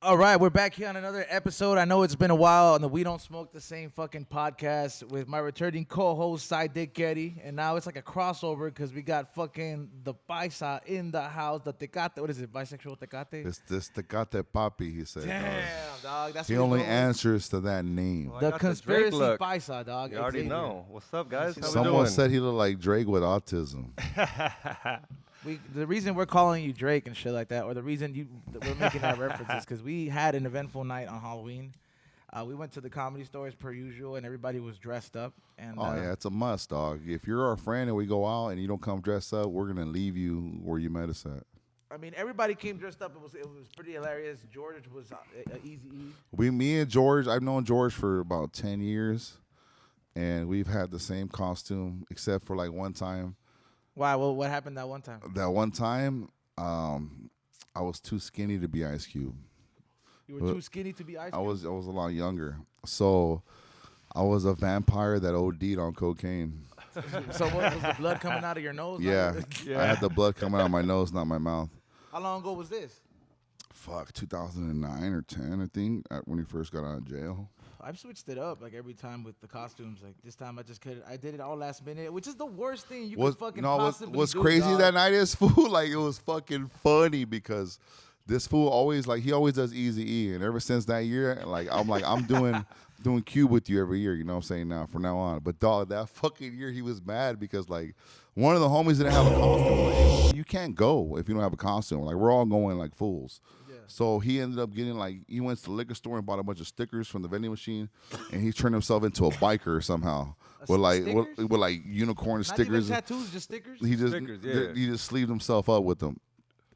All right, we're back here on another episode. I know it's been a while on the We Don't Smoke the Same fucking podcast with my returning co-host, Sidedick Eddie. And now it's like a crossover because we got fucking the paisa in the house, the tecate. What is it, bisexual tecate? It's this tecate papi, he said. Damn, dog. That's he only answers to that name. The conspiracy paisa, dog. You already know. What's up, guys? How Someone we doing? said he looked like Drake with autism. The reason we're calling you Drake and shit like that, or the reason we're making that reference is because we had an eventful night on Halloween. We went to the Comedy Store as per usual, and everybody was dressed up. And yeah, it's a must, dog. If you're our friend and we go out and you don't come dressed up, we're gonna leave you where you met us at. I mean, everybody came dressed up. It was pretty hilarious. George was easy. Me and George, I've known George for about 10 years, and we've had the same costume except for like one time. Why? Well, what happened that one time? That one time, I was too skinny to be Ice Cube. You were too skinny to be Ice Cube? I was a lot younger. So I was a vampire that OD'd on cocaine. So what, was the blood coming out of your nose? Yeah. I had the blood coming out of my nose, not my mouth. How long ago was this? Fuck, 2009 or 10, I think, when he first got out of jail. I've switched it up like every time with the costumes. Like this time, I did it all last minute, which is the worst thing you could fucking possibly do. What's crazy dog. that night is, fool, like it was fucking funny because this fool always does Easy E, and ever since that year, I'm doing Cube with you every year. You know what I'm saying? Now from now on, but dog, that fucking year he was mad because like one of the homies didn't have a costume. Like, you can't go if you don't have a costume. Like we're all going like fools. So he ended up getting he went to the liquor store and bought a bunch of stickers from the vending machine, and he turned himself into a biker somehow with unicorn Not stickers. Even tattoos, just stickers. He just sleeved himself up with them.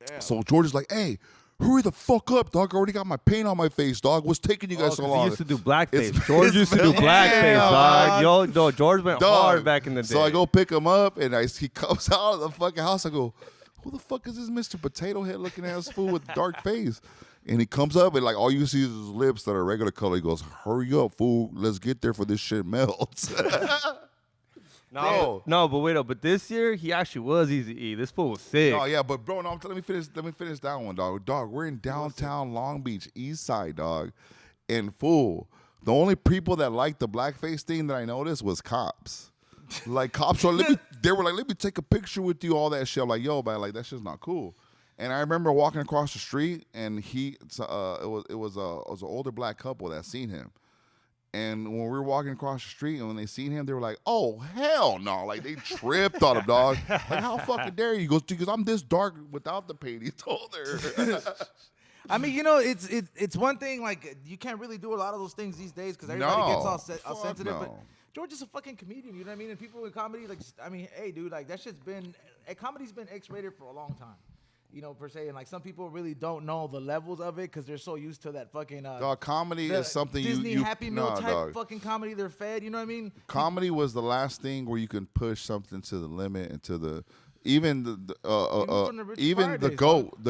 Damn. So George is like, "Hey, hurry the fuck up, dog! I already got my paint on my face, dog. What's taking you guys so long?" He used to do blackface. George used to do blackface, dog. Yo, no, George went hard back in the day. So I go pick him up, and he comes out of the fucking house. I go, who the fuck is this Mr. Potato Head looking ass fool with dark face? And he comes up, and like all you see is his lips that are regular color. He goes, "Hurry up, fool! Let's get there for this shit melts." No, but wait up. But this year he actually was Easy E. This fool was sick. Oh yeah, but bro, no, let me finish that one, dog. Dog, we're in downtown Long Beach, East Side, dog, and fool. The only people that liked the blackface thing that I noticed was cops. Like cops are, they were like, "Let me take a picture with you," all that shit. I'm like, yo, man, like that shit's not cool. And I remember walking across the street, and it was an older black couple that seen him. And when we were walking across the street, and when they seen him, they were like, "Oh hell no!" Like they tripped on him, dog. Like how fucking dare you? He goes, "Because I'm this dark without the paint." He told her. I mean, you know, it's one thing, like you can't really do a lot of those things these days because everybody gets all sensitive. No. But George is a fucking comedian, you know what I mean? And people in comedy, like, I mean, hey, dude, like that shit's been, comedy's been X-rated for a long time. You know, per se, and like some people really don't know the levels of it because they're so used to that fucking. Dog, comedy is something Disney you Happy Meal type fucking comedy they're fed. You know what I mean? Comedy was the last thing where you can push something to the limit and to the even the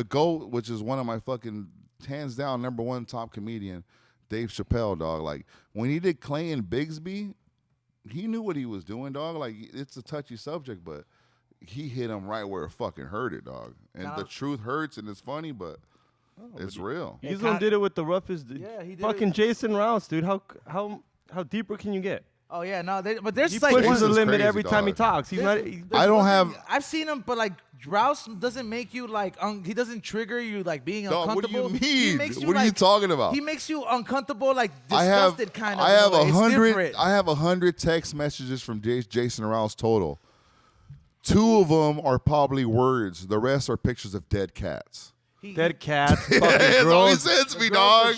GOAT, which is one of my fucking hands down number one top comedian, Dave Chappelle, dog. Like when he did Clay and Bigsby, he knew what he was doing, dog. Like it's a touchy subject, but he hit him right where it fucking hurt it, dog. And the truth hurts, and it's funny, but it's real. Easel did it with the roughest. Yeah, he did. Fucking Jason Rouse, dude. How deeper can you get? Oh yeah, no, but there's He like pushes the limit crazy, every time he dog. talks. He's not. I don't have. I've seen him, but like Rouse doesn't make you like he doesn't trigger you like being uncomfortable. What do you He mean? makes you, What are you like, talking about? He makes you uncomfortable, like disgusted kind of. I have in a way. It's 100. different. I have 100 text messages from Jason Rouse total. 2 of them are probably words. The rest are pictures of dead cats. Dead cats, fucking That's all he girls, sends me, dog.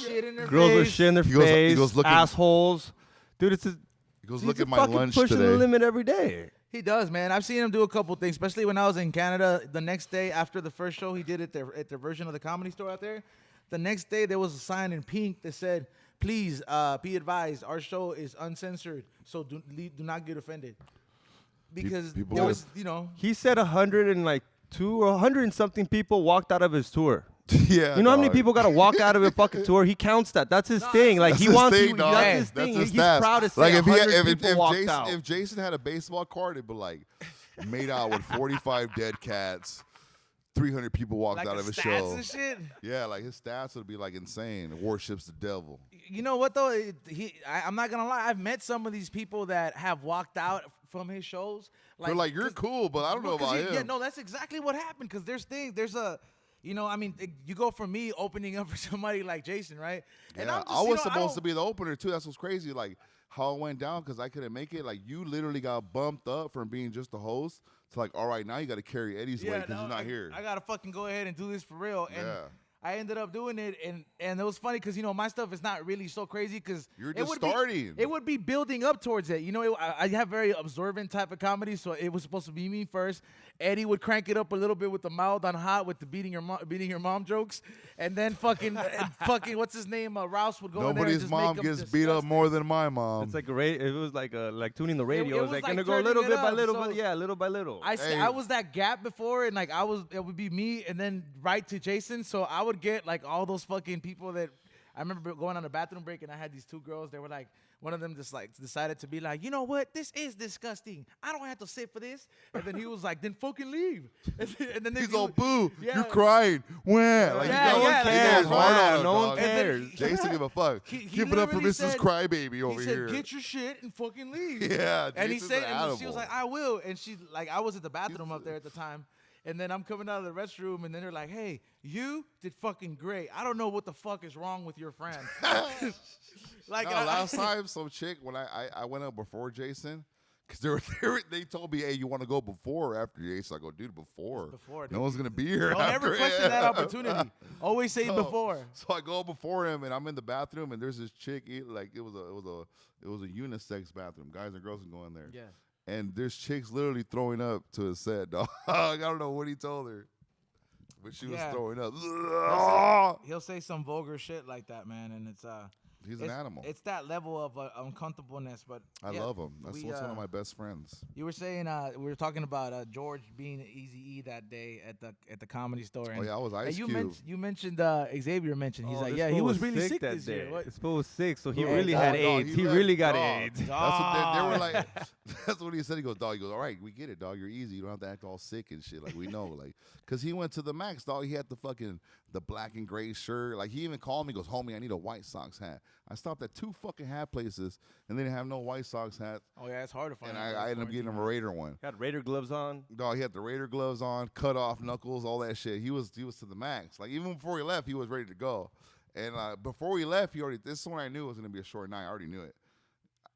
girls with shit in their face, assholes. Dude, He goes, he's look at my fucking lunch pushing today. the limit every day. He does, man. I've seen him do a couple things, especially when I was in Canada. The next day after the first show he did at their version of the Comedy Store out there, the next day there was a sign in pink that said, "Please be advised, our show is uncensored, so do not get offended." Because People there was, you know. He said 102 or 100 and something people walked out of his tour. Yeah, you know how many dog. people got to walk out of a fucking tour? He counts that. That's his thing. Like That's he his wants thing, you. dog. That's his That's thing. his He's stats. proud to say like if 100 people walked out. If Jason had a baseball card, it'd be like made out with 45 dead cats, 300 people walked like out the of his stats show. and shit. Yeah, like his stats would be like insane. Worships the devil. You know what though? I'm not gonna lie. I've met some of these people that have walked out from his shows. They're like, you're 'cause- cool, but I don't know about him. Yeah, no, that's exactly what happened. Because there's a, you know, I mean, you go from me opening up for somebody like Jason, right? And Yeah, I'm just, I you was know, supposed to be the opener too. That's what's crazy. Like how it went down because I couldn't make it. Like you literally got bumped up from being just the host to like, all right, now you got to carry Eddie's weight because he's not here. I gotta fucking go ahead and do this for real. And Yeah. I ended up doing it, and it was funny because you know my stuff is not really so crazy because You're just starting. It would be building up towards it. You know, I have very observant type of comedy, so it was supposed to be me first. Eddie would crank it up a little bit with the mild on hot with the beating your mom jokes, and then fucking what's his name? Rouse would go in there and Nobody's just mom make him gets beat up disgusting. more than my mom. It's like it was like tuning the radio. it It's was like gonna like go a little turning bit it by up, little, so- but yeah, little by little. Hey. I was that gap before, and like it would be me, and then right to Jason. So I would get like all those fucking people that I remember going on a bathroom break, and I had these two girls. They were like, one of them just like decided to be like, you know what, this is disgusting. I don't have to sit for this. And then he was like, then fucking leave. And then He's all boo. Yeah. You're crying. When? Like, Yeah, no one yeah, cares. like, Hard yeah, on him, no one dog. cares. Jason give a fuck. He Give it up for literally Mrs. said- Crybaby over he here. said, get your shit and fucking leave. Yeah, And he Jason's said, an and she was animal. like, I will. And she, like, I was at the bathroom up there at the time. And then I'm coming out of the restroom, and then they're like, hey, you did fucking great. I don't know what the fuck is wrong with your friend. Like, No, last time some chick when I went up before Jason, because they told me, hey, you want to go before or after Jason? I go, dude, before. Before, No dude. one's gonna be here. Don't ever after question him. that opportunity. Always say before. So I go before him, and I'm in the bathroom, and there's this chick. Like it was a unisex bathroom. Guys and girls can go in there. Yeah. And there's chicks literally throwing up to his set, dog. I don't know what he told her, but she was Yeah. throwing up. He'll say some vulgar shit like that, man, and it's He's an animal. It's that level of uncomfortableness, but I yeah, love him. That's one of my best friends. You were saying we were talking about George being Easy-E that day at the comedy store. And, yeah, I was Ice and Cube. You mentioned Xavier mentioned. He's Oh, like, this yeah, he fool was really sick that this day. year. What? This fool was sick, so he Yeah, really dog, had dog, AIDS. He like, really got dog. AIDS. That's what they were like. That's what he said. He goes, dog. He goes, all right, we get it, dog. You're easy. You don't have to act all sick and shit. Like we know, like, cause he went to the max, dog. He had the black and gray shirt. Like he even called me. Goes, homie, I need a White Sox hat. I stopped at 2 fucking hat places and they didn't have no White Sox hat. Oh yeah, it's hard to find. And I ended up getting him a Raider one. Got Raider gloves on. Dog, he had the Raider gloves on, cut off knuckles, all that shit. He was to the max. Like even before he left, he was ready to go. And before he left, this is when I knew it was gonna be a short night. I already knew it.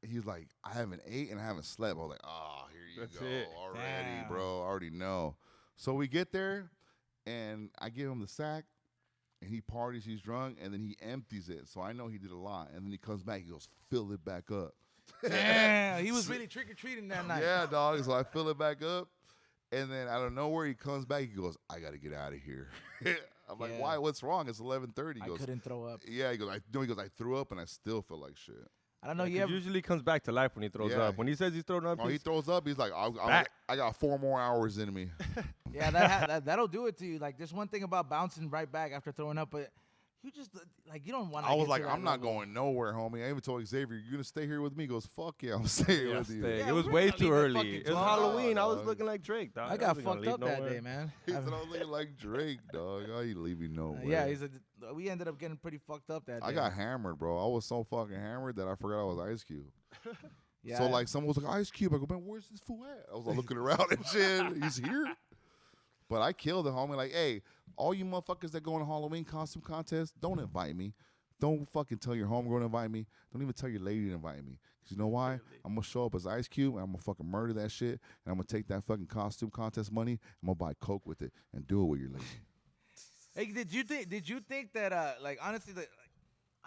He's like, I haven't ate and I haven't slept. I was like, oh, here you That's go it. already, Damn. bro. I already know. So we get there, and I give him the sack, and he parties. He's drunk, and then he empties it. So I know he did a lot. And then he comes back. He goes, fill it back up. Damn, he was really trick or treating that night. Yeah, dog. So I fill it back up, and then out of nowhere he comes back. He goes, "I got to get out of here." I'm like, Yeah. "Why? What's wrong?" It's 11:30. He I goes, couldn't throw up. "Yeah." He goes, I threw up, and I still feel like shit." I don't know. He You ever? usually comes back to life when he throws Yeah. up. When he says he's throwing up, Oh, he he's throws up. He's like, Back. I got 4 more hours in me." Yeah, that'll do it to you. Like, there's one thing about bouncing right back after throwing up, but you just like you don't want to. I was like, "I'm not going nowhere, homie." I even told Xavier, "You gonna stay here with me?" He goes, "Fuck yeah, I'm staying Yeah, with you." stay. Yeah, It was we were way gonna too leave at early. fucking It was 12. Halloween. I was dog. looking like Drake, dog. I got wasn't gonna fucked leave up that nowhere. day, man. He said, "I was looking like Drake, dog. I ain't leaving nowhere." Yeah, we ended up getting pretty fucked up that day. I got hammered, bro. I was so fucking hammered that I forgot I was Ice Cube. Yeah, So like someone was like, Ice Cube. I go, man, where's this fool at? I was like looking around and shit. He's here. But I killed the homie. Like, hey, all you motherfuckers that go on a Halloween costume contest, don't invite me. Don't fucking tell your homegirl to invite me. Don't even tell your lady to invite me. Cause you know why? I'm gonna show up as Ice Cube and I'm gonna fucking murder that shit. And I'm gonna take that fucking costume contest money. I'm gonna buy Coke with it and do it with your lady. Hey, did you think that like honestly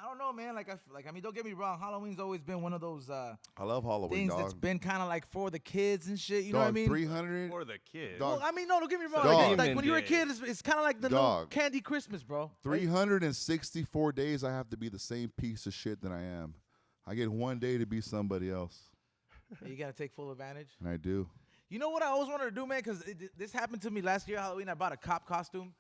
I don't know, man. I mean, don't get me wrong. Halloween's always been one of those I love Halloween, things dog. that's been kind of like for the kids and shit. You know Dog, what I mean? 300. For the kid. Dog. Well, I mean, no, don't get me wrong. Dog. Like when you were a Demon kid, it's kind of like the little Dog. candy Christmas, bro. 364 days I have to be the same piece of shit that I am. I get 1 day to be somebody else. You gotta take full advantage. And I do. You know what I always wanted to do, man? Because this happened to me last year, Halloween. I bought a cop costume,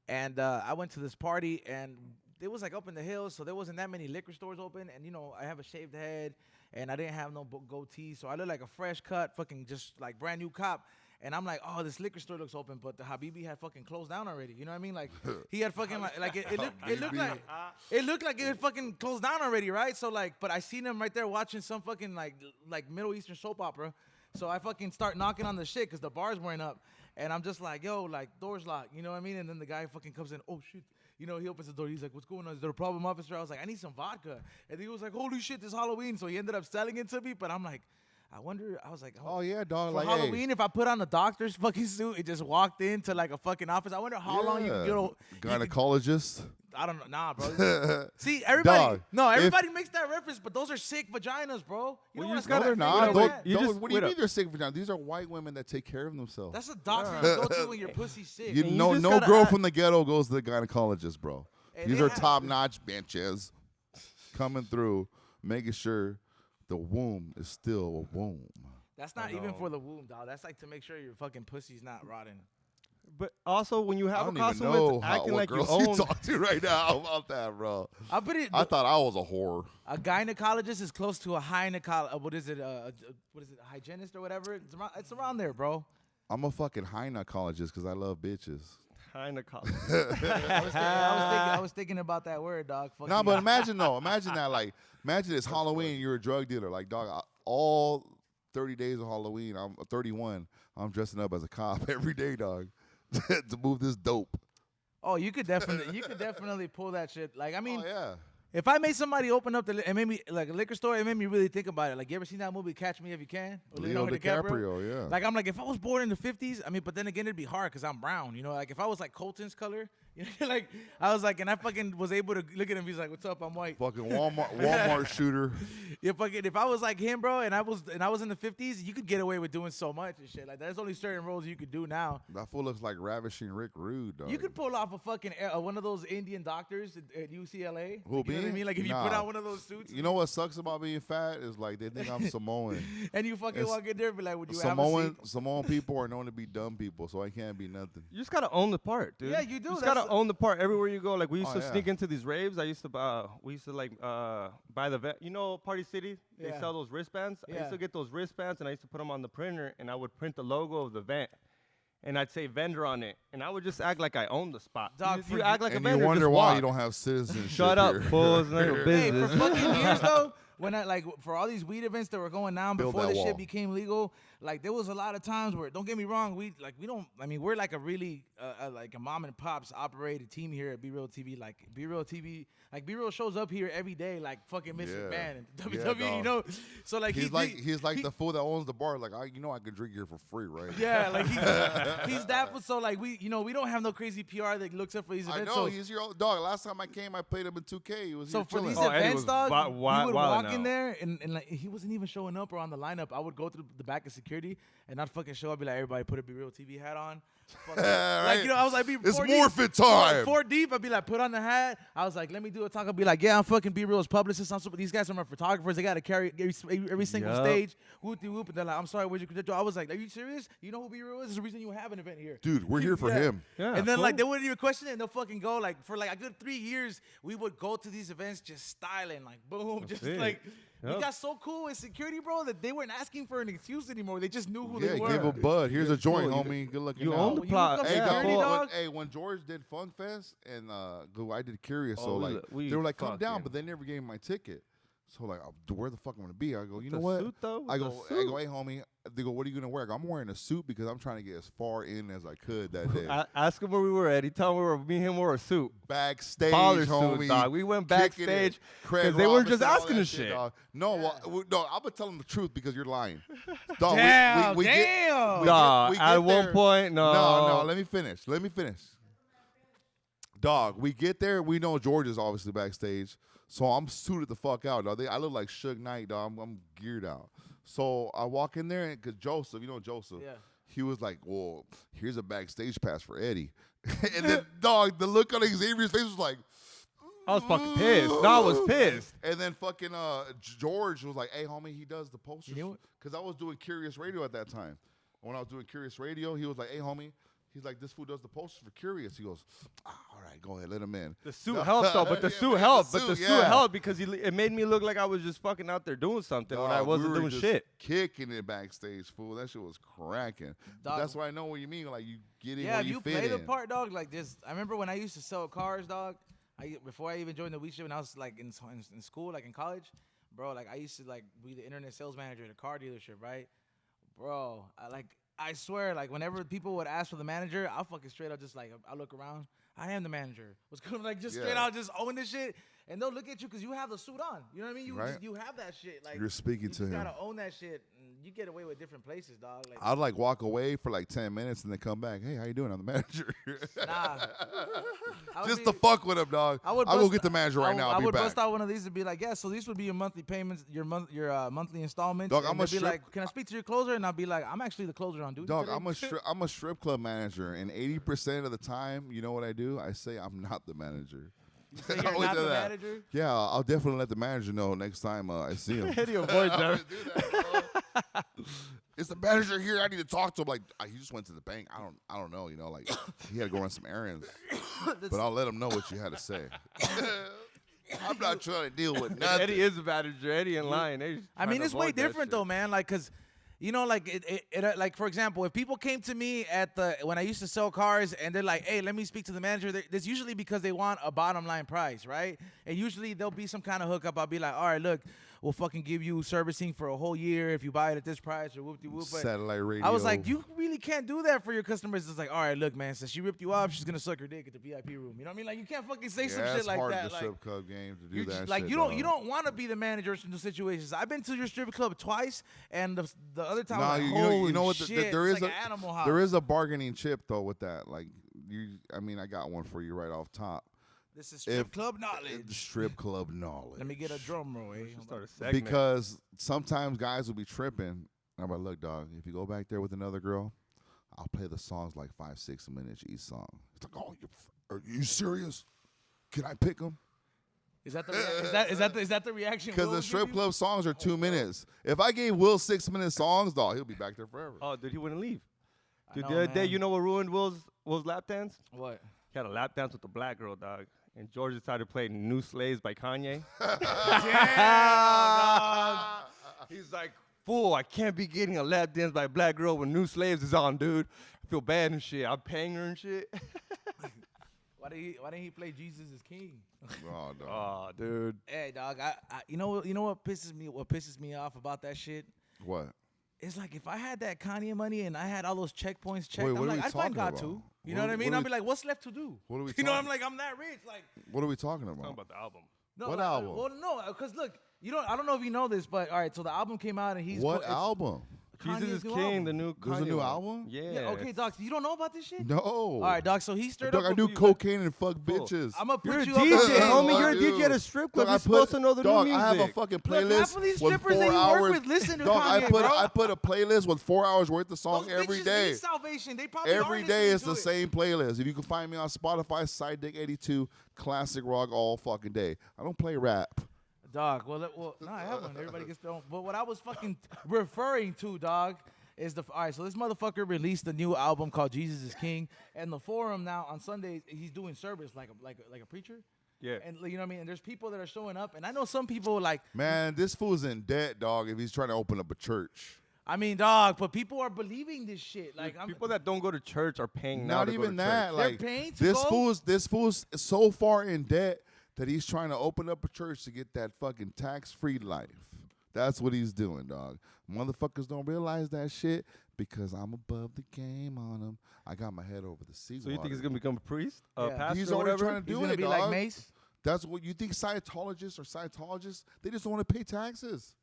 and I went to this party, and it was like up in the hills, so there wasn't that many liquor stores open. And you know, I have a shaved head, and I didn't have no goatee, so I looked like a fresh cut, fucking just like brand new cop. And I'm like, oh, this liquor store looks open, but the Habibi had fucking closed down already. You know what I mean? Like he had fucking like it looked like it had fucking closed down already, right? So like, but I seen him right there watching some fucking like Middle Eastern soap opera. So I fucking start knocking on the shit because the bars weren't up. And I'm just like, yo, like, door's locked. You know what I mean? And then the guy fucking comes in. Oh, shit. You know, he opens the door. He's like, what's going on? Is there a problem, officer? I was like, I need some vodka. And he was like, holy shit, this Halloween. So he ended up selling it to me. But I'm like, I was like, Oh yeah, dog. for Like Halloween, if I put on a doctor's fucking suit and just walked into like a fucking office, I wonder how long you could get. Gynecologist. I don't know. Nah, bro. See, everybody. Dog, everybody makes that reference, but those are sick vaginas, bro. You Well, don't you just wanna No, gotta- they're start not. figuring What out you that. just- do you wait mean up. they're sick vaginas? These are white women that take care of themselves. That's a doctor you go to when your pussy's sick. You And you know, just no gotta girl act- from the ghetto goes to the gynecologist, bro. Hey, These they are have- top-notch bitches coming through, making sure the womb is still a womb. That's not even for the womb, dog. That's like to make sure your fucking pussy's not rotting. But also, when you I have a don't even costume, know it's acting what like you girls own. you talk to right now about that, bro. I put it. I thought I was a whore. A gynecologist is close to a gynecologist. What is it? What is it? A hygienist or whatever? It's around there, bro. I'm a fucking gynecologist because I love bitches. I was thinking about that word, dog. Fuck No, you. but imagine that, like, imagine it's Halloween and you're a drug dealer. Like, dog, all 30 days of Halloween, I'm 31, I'm dressing up as a cop every day, dog, to move this dope. Oh, you could definitely pull that shit. Like, I mean, Oh, yeah. if I made somebody open up it made me like a liquor store, it made me really think about it. Like, you ever seen that movie Catch Me If You Can? With Leo Leonardo DiCaprio, yeah. Like, I'm like, if I was born in the 50s, I mean, but then again, it'd be hard because I'm brown, you know? Like, if I was like Colton's color, you know, like, I was like, and I fucking was able to look at him, he's like, what's up, I'm white. Fucking Walmart shooter. If I was like him, bro, and I was in the 50s, you could get away with doing so much and shit. Like, there's only certain roles you could do now. That fool looks like Ravishing Rick Rude, dog. You could pull off a fucking one of those Indian doctors at UCLA. Who, Like, you know what I me? mean? Like, if you Nah. put on one of those suits, You know what sucks about being fat is like they think I'm Samoan. and you fucking It's- walk in there and be like, would you have a seat? Samoan people are known to be dumb people, so I can't be nothing. You just gotta own the part, dude. Yeah, you do. You just That's gotta own the part everywhere you go. Like we used Oh, to yeah. sneak into these raves. We used to like buy the you know Party City. They Yeah. sell those wristbands. I Yeah. used to get those wristbands and I used to put them on the printer and I would print the logo of the vent. And I'd say vendor on it, and I would just act like I owned the spot. Dog, you for- act like And a vendor. you wonder just why walk. you don't have citizenship. Shut up, here. fools! It's none of your Hey, for business. fucking years though, when I like for all these weed events that were going down Build before that this wall. shit became legal, like there was a lot of times where, don't get me wrong, we don't. I mean, we're like a really like a mom and pops operated team here at Be Real TV. Like Be Real TV, like Be Real shows up here every day, like fucking Mr. Yeah. McMahon and Yeah, WWE. You know, so like He's like the fool that owns the bar. Like I can drink here for free, right? Yeah, like he's that. So like we don't have no crazy PR that looks up for these I events. know so, he's your old dog. Last time I came, I played him in 2K. He was So here for chilling. these Oh, Eddie events, was dog, wi- we would wildin' walk in out. there and like he wasn't even showing up or on the lineup. I would go through the back of security and I'd fucking show up, be like, everybody put a Be Real TV hat on. Fucking- Right. Like, you know, I was like, It's four morphin' deep, time. Four deep, I'd be like, put on the hat. I was like, let me do a talk. I'd be like, yeah, I'm fucking Be Real's publicist. These guys are my photographers. They got to carry every single Yup. stage. Whoop de whoop. And they're like, I'm sorry, where's your credential? I was like, are you serious? You know who Be Real is? There's a reason you have an event here. Dude, we're here for him. Yeah, And then cool. like they wouldn't even question it and they'll fucking go like for like a good 3 years we would go to these events just styling like boom just it. like we Yep. got so cool with security, bro, that they weren't asking for an excuse anymore. They just knew who Yeah, they were. give a bud. Here's a joint, cool. You- homie. Good looking you out. own the You plot. look up Hey, security, dog, dog. when George did Funk Fest and I did Curious, Oh, so we like lo- we they were like, come fucking- down, but they never gave me my ticket. So like, where the fuck I'm gonna be? I go, you know the what? suit, though? I With go, the I suit? go, hey homie. They go, what are you gonna wear? I go, I'm wearing a suit because I'm trying to get as far in as I could that day. Ask him where we were at. He told me me and him wore a suit. Backstage, Baller homie. suit, dog. We went kicking it. backstage Craig because they weren't just Robinson, all asking that us shit. dog. No, no, I'm gonna tell them the truth because you're lying. Dog, Damn, we damn. Get, we Nah, get at one there. point, no. No, let me finish. Dog, we get there. We know George is obviously backstage, so I'm suited the fuck out, dog. I look like Suge Knight, dog. I'm geared out. So I walk in there, and because Joseph, you know Joseph, Yeah. he was like, well, here's a backstage pass for Eddie. And then, dog, the look on Xavier's face was like, I was fucking pissed. No, I was pissed. and then fucking George was like, hey, homie, he does the posters. You know what? Because I was doing Curious Radio at that time. When I was doing Curious Radio, he was like, hey, homie, he's like, this fool does the posters for Curious. He goes, all right, go ahead, let him in. The suit helped though, but the suit helped. But the suit yeah. helped because it made me look like I was just fucking out there doing something when I Dog, wasn't we were doing just shit. Kicking it backstage, fool. That shit was cracking. But Dog. that's what I know what you mean. Like you get in Yeah, where if you fit play in. the part, dog. Like this, I remember when I used to sell cars, dog. Before I even joined the weed shit, when I was like in school, like in college, bro. Like I used to like be the internet sales manager at a car dealership, right? Bro, I swear, like whenever people would ask for the manager, I'll fucking straight up just like I look around. I am the manager. What's good? Like just straight out, just own this shit, and they'll look at you because you have the suit on. You know what I mean? You Right. you have that shit. Like You're speaking you to just him. gotta own that shit. And you get away with different places, dog. Like I'd like walk away for like 10 minutes and then come back. Hey, how you doing? I'm the manager. nah. I would Just be- to fuck with him, dog. I would I'll go bust- get the manager right now. I I'll be would back. bust out one of these and be like, yeah, so these would be your monthly payments, your monthly installments. Dog, and I'm a they'd be strip- like, can I speak to your closer? And I'll be like, I'm actually the closer on duty. Dog, today. I'm a strip club manager, and 80% of the time, you know what I do? I say I'm not the manager. You say I you're always not do the that. manager? Yeah, I'll definitely let the manager know next time I see him. Eddie avoids I that. would do that, bro. Is the manager here? I need to talk to him. Like he just went to the bank. I don't know. You know, like he had to go run some errands. But I'll let him know what you had to say. I'm not trying to deal with nothing. Eddie is a manager. Eddie and Lion. They just I trying mean, to it's way avoid that different shit. though, man. Like, cause you know, like like for example, if people came to me when I used to sell cars and they're like, hey, let me speak to the manager. That's usually because they want a bottom line price, right? And usually there'll be some kind of hookup. I'll be like, all right, look, we'll fucking give you servicing for a whole year if you buy it at this price or whoop-de-whoop. But Satellite radio. I was like, you really can't do that for your customers. It's like, all right, look, man, since she ripped you off, she's gonna suck her dick at the VIP room. You know what I mean? Like, you can't fucking say some yeah, shit it's like hard that. in the Like, strip club game to do you're that just, like shit, you dog. don't want to be the manager in those situations. I've been to your strip club twice, and the other time, Nah, I was like, you know holy what? shit, There it's is like an animal house. there is a bargaining chip though with that. Like I mean, I got one for you right off top. This is strip club knowledge. Strip club knowledge. Let me get a drum roll, eh? Start a segment. Because sometimes guys will be tripping. I'm like, look, dog, if you go back there with another girl, I'll play the songs like 5-6 minutes each song. It's like, oh, are you serious? Can I pick them? Is that the reaction? Because Will the give strip you? club songs are 2 minutes. If I gave Will 6-minute songs, dog, he'll be back there forever. Oh, dude, he wouldn't leave. Dude, know, the other day, man. you know what ruined Will's lap dance? What? He had a lap dance with a black girl, dog. And George decided to play New Slaves by Kanye. He's like, fool, I can't be getting a lap dance by a black girl when New Slaves is on, dude. I feel bad and shit. I'm paying her and shit. Why didn't he play Jesus is King? Oh, dog. Oh, dude. Hey, dog. I you know what pisses me off about that shit? What? It's like if I had that Kanye money and I had all those checkpoints checked, Wait, what I'm are like, we I'd find talking God about? too. You What know are- what I mean? what are I'll we- be like, what's left to do? What are we You know, I'm talking- like, I'm that rich. Like, What are we talking Talking about? about the album. no, What like, album? Well, no, because look, I don't know if you know this, but all right. So the album came out and he's What it's album? Jesus Kanye's is new King, album. the new There's a Kanye new one. album? Yeah. Yeah, okay, Doc. You don't know about this shit? No. All right, Doc. So he stirred Dog, up. I do cocaine and fuck bitches. I'm gonna You're put a you DJ, up. homie. I You're a do. DJ at a strip club. Dog, You're supposed to know the dog, new music. I have a fucking Look, playlist half of these with strippers 4 that you work hours. with listen to dog, Kanye, bro. I put a playlist with 4 hours worth of songs Those every bitches day. need salvation. They probably Every aren't day is listening the to it. same playlist. If you can find me on Spotify, Sidedick 82, classic rock all fucking day. I don't play rap. Dog, well, no, I have one. Everybody gets their own. But what I was fucking referring to, dog, is all right. So this motherfucker released a new album called Jesus is King, and the forum now on Sundays he's doing service like a preacher. Yeah. And you know what I mean. And there's people that are showing up, and I know some people like. Man, this fool's in debt, dog, if he's trying to open up a church. I mean, dog, but people are believing this shit. Like, People that don't go to church are paying now Not to go even to that. church. They're Like paying to this go? this fool's so far in debt that he's trying to open up a church to get that fucking tax-free life. That's what he's doing, dog. Motherfuckers don't realize that shit because I'm above the game on them. I got my head over the sea. So you think he's gonna become a priest, a Yeah. pastor, He's or already whatever? trying to he's do gonna it, be dog. like Mace. That's what you think. Scientologists, they just don't want to pay taxes.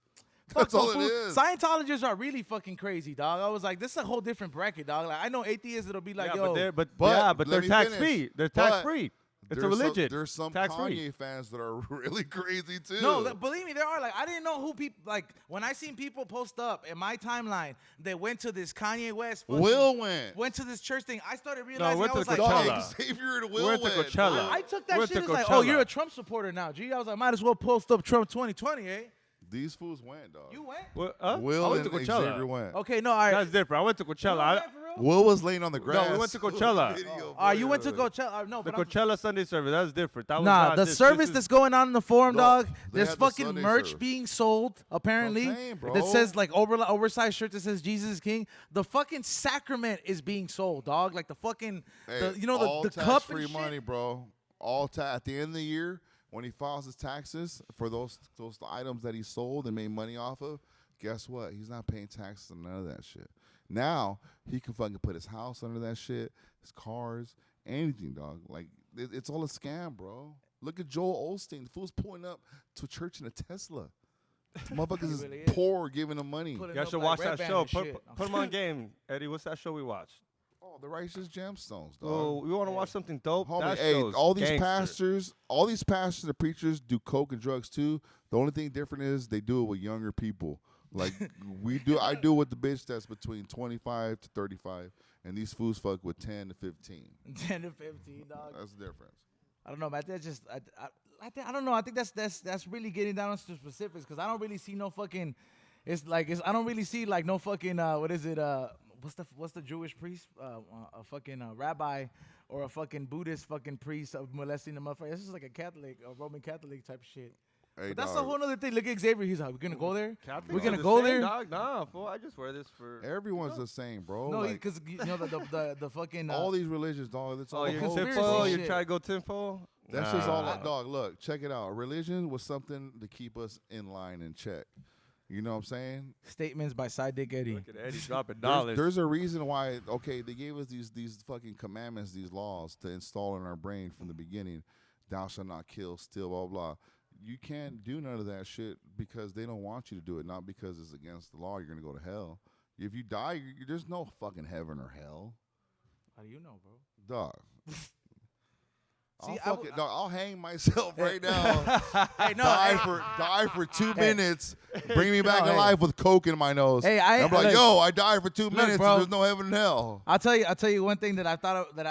Fuck That's all those it fools. is. Scientologists are really fucking crazy, dog. I was like, this is a whole different bracket, dog. Like, I know atheists that'll be like, Yeah, yo, but But they're let me tax finish. free. They're But tax free. It's a There's religion. There's some tax Kanye free. fans that are really crazy too. no, believe me, there are. Like, I didn't know who people like when I seen people post up in my timeline that went to this Kanye West. fucking- Will went to this church thing. I started realizing went I to was the like, Coachella. Dog, Xavier and Will We're at the went. Coachella. I took that Went shit to as like, oh, Coachella. you're a Trump supporter now, G. I was like, might as well post up Trump 2020, eh? These fools went, dog. You went? Well, I Will went and to Coachella. Xavier went. Okay, no, all right. That's different. I went to Coachella. You went for real? Will was laying on the grass. No, we went to Coachella. Video, All right, you boy. went to Coachella. No, The but I'm- Coachella Sunday service. That's different. That was Nah, not the this. service This is- that's going on in the forum, No, dog. they There's had the fucking Sunday merch service. being sold, apparently. I'm saying, bro. That says like oversized shirt that says Jesus is King. The fucking sacrament is being sold, dog. Like the fucking, Hey, the, you know, all the cup and tax-free shit. money, bro. At the end of the year, when he files his taxes for those items that he sold and made money off of, guess what? He's not paying taxes on none of that shit. Now he can fucking put his house under that shit, his cars, anything, dog. Like it's all a scam, bro. Look at Joel Osteen. The fool's pulling up to church in a Tesla. Motherfuckers really is is. poor giving him money. Putting You up should like watch Red that Band show. and shit. Put them on game, Eddie. What's that show we watched? Oh, the righteous gemstones, dog. Oh, we want to watch something dope. Homie, That hey, show's all these gangster. pastors and preachers do coke and drugs too. The only thing different is they do it with younger people. Like I do it with the bitch that's between 25 to 35, and these fools fuck with 10 to 15. 10 to 15, dog. That's the difference. I don't know, man. That's just I don't know. I think that's really getting down to specifics because I don't really see no fucking. I don't really see like no fucking what is it what's the Jewish priest a fucking rabbi or a fucking Buddhist fucking priest of molesting the motherfucker. This is like a Roman Catholic type shit. Hey, But that's dog, a whole other thing. Look at Xavier. He's like, we're gonna go there. Catholics We're gonna are the go same, there. Dog. Nah, fool. I just wear this for. everyone's the same, bro. No, Like, because you know the fucking all these religions, dog. It's Oh, all you're conspiracy tinfoil. You shit. try to go tinfoil. That's just all. Nah. Dog, look, check it out. Religion was something to keep us in line and check. You know what I'm saying? statements by Sidedick Eddie. Look at Eddie dropping There's, dollars. there's a reason why. Okay, they gave us these fucking commandments, these laws to install in our brain from the beginning. Thou shalt not kill, steal, blah blah. You can't do none of that shit because they don't want you to do it. Not because it's against the law. You're gonna go to hell. If you die, there's no fucking heaven or hell, How do you know, bro? dog. See, I'll hang myself right now. Hey, no, die for 2 minutes. Bring me back No, hey. alive with coke in my nose. Hey, I'm like, look, yo, I died for 2 minutes. bro. And there's no heaven and hell. I'll tell you one thing that I thought of, that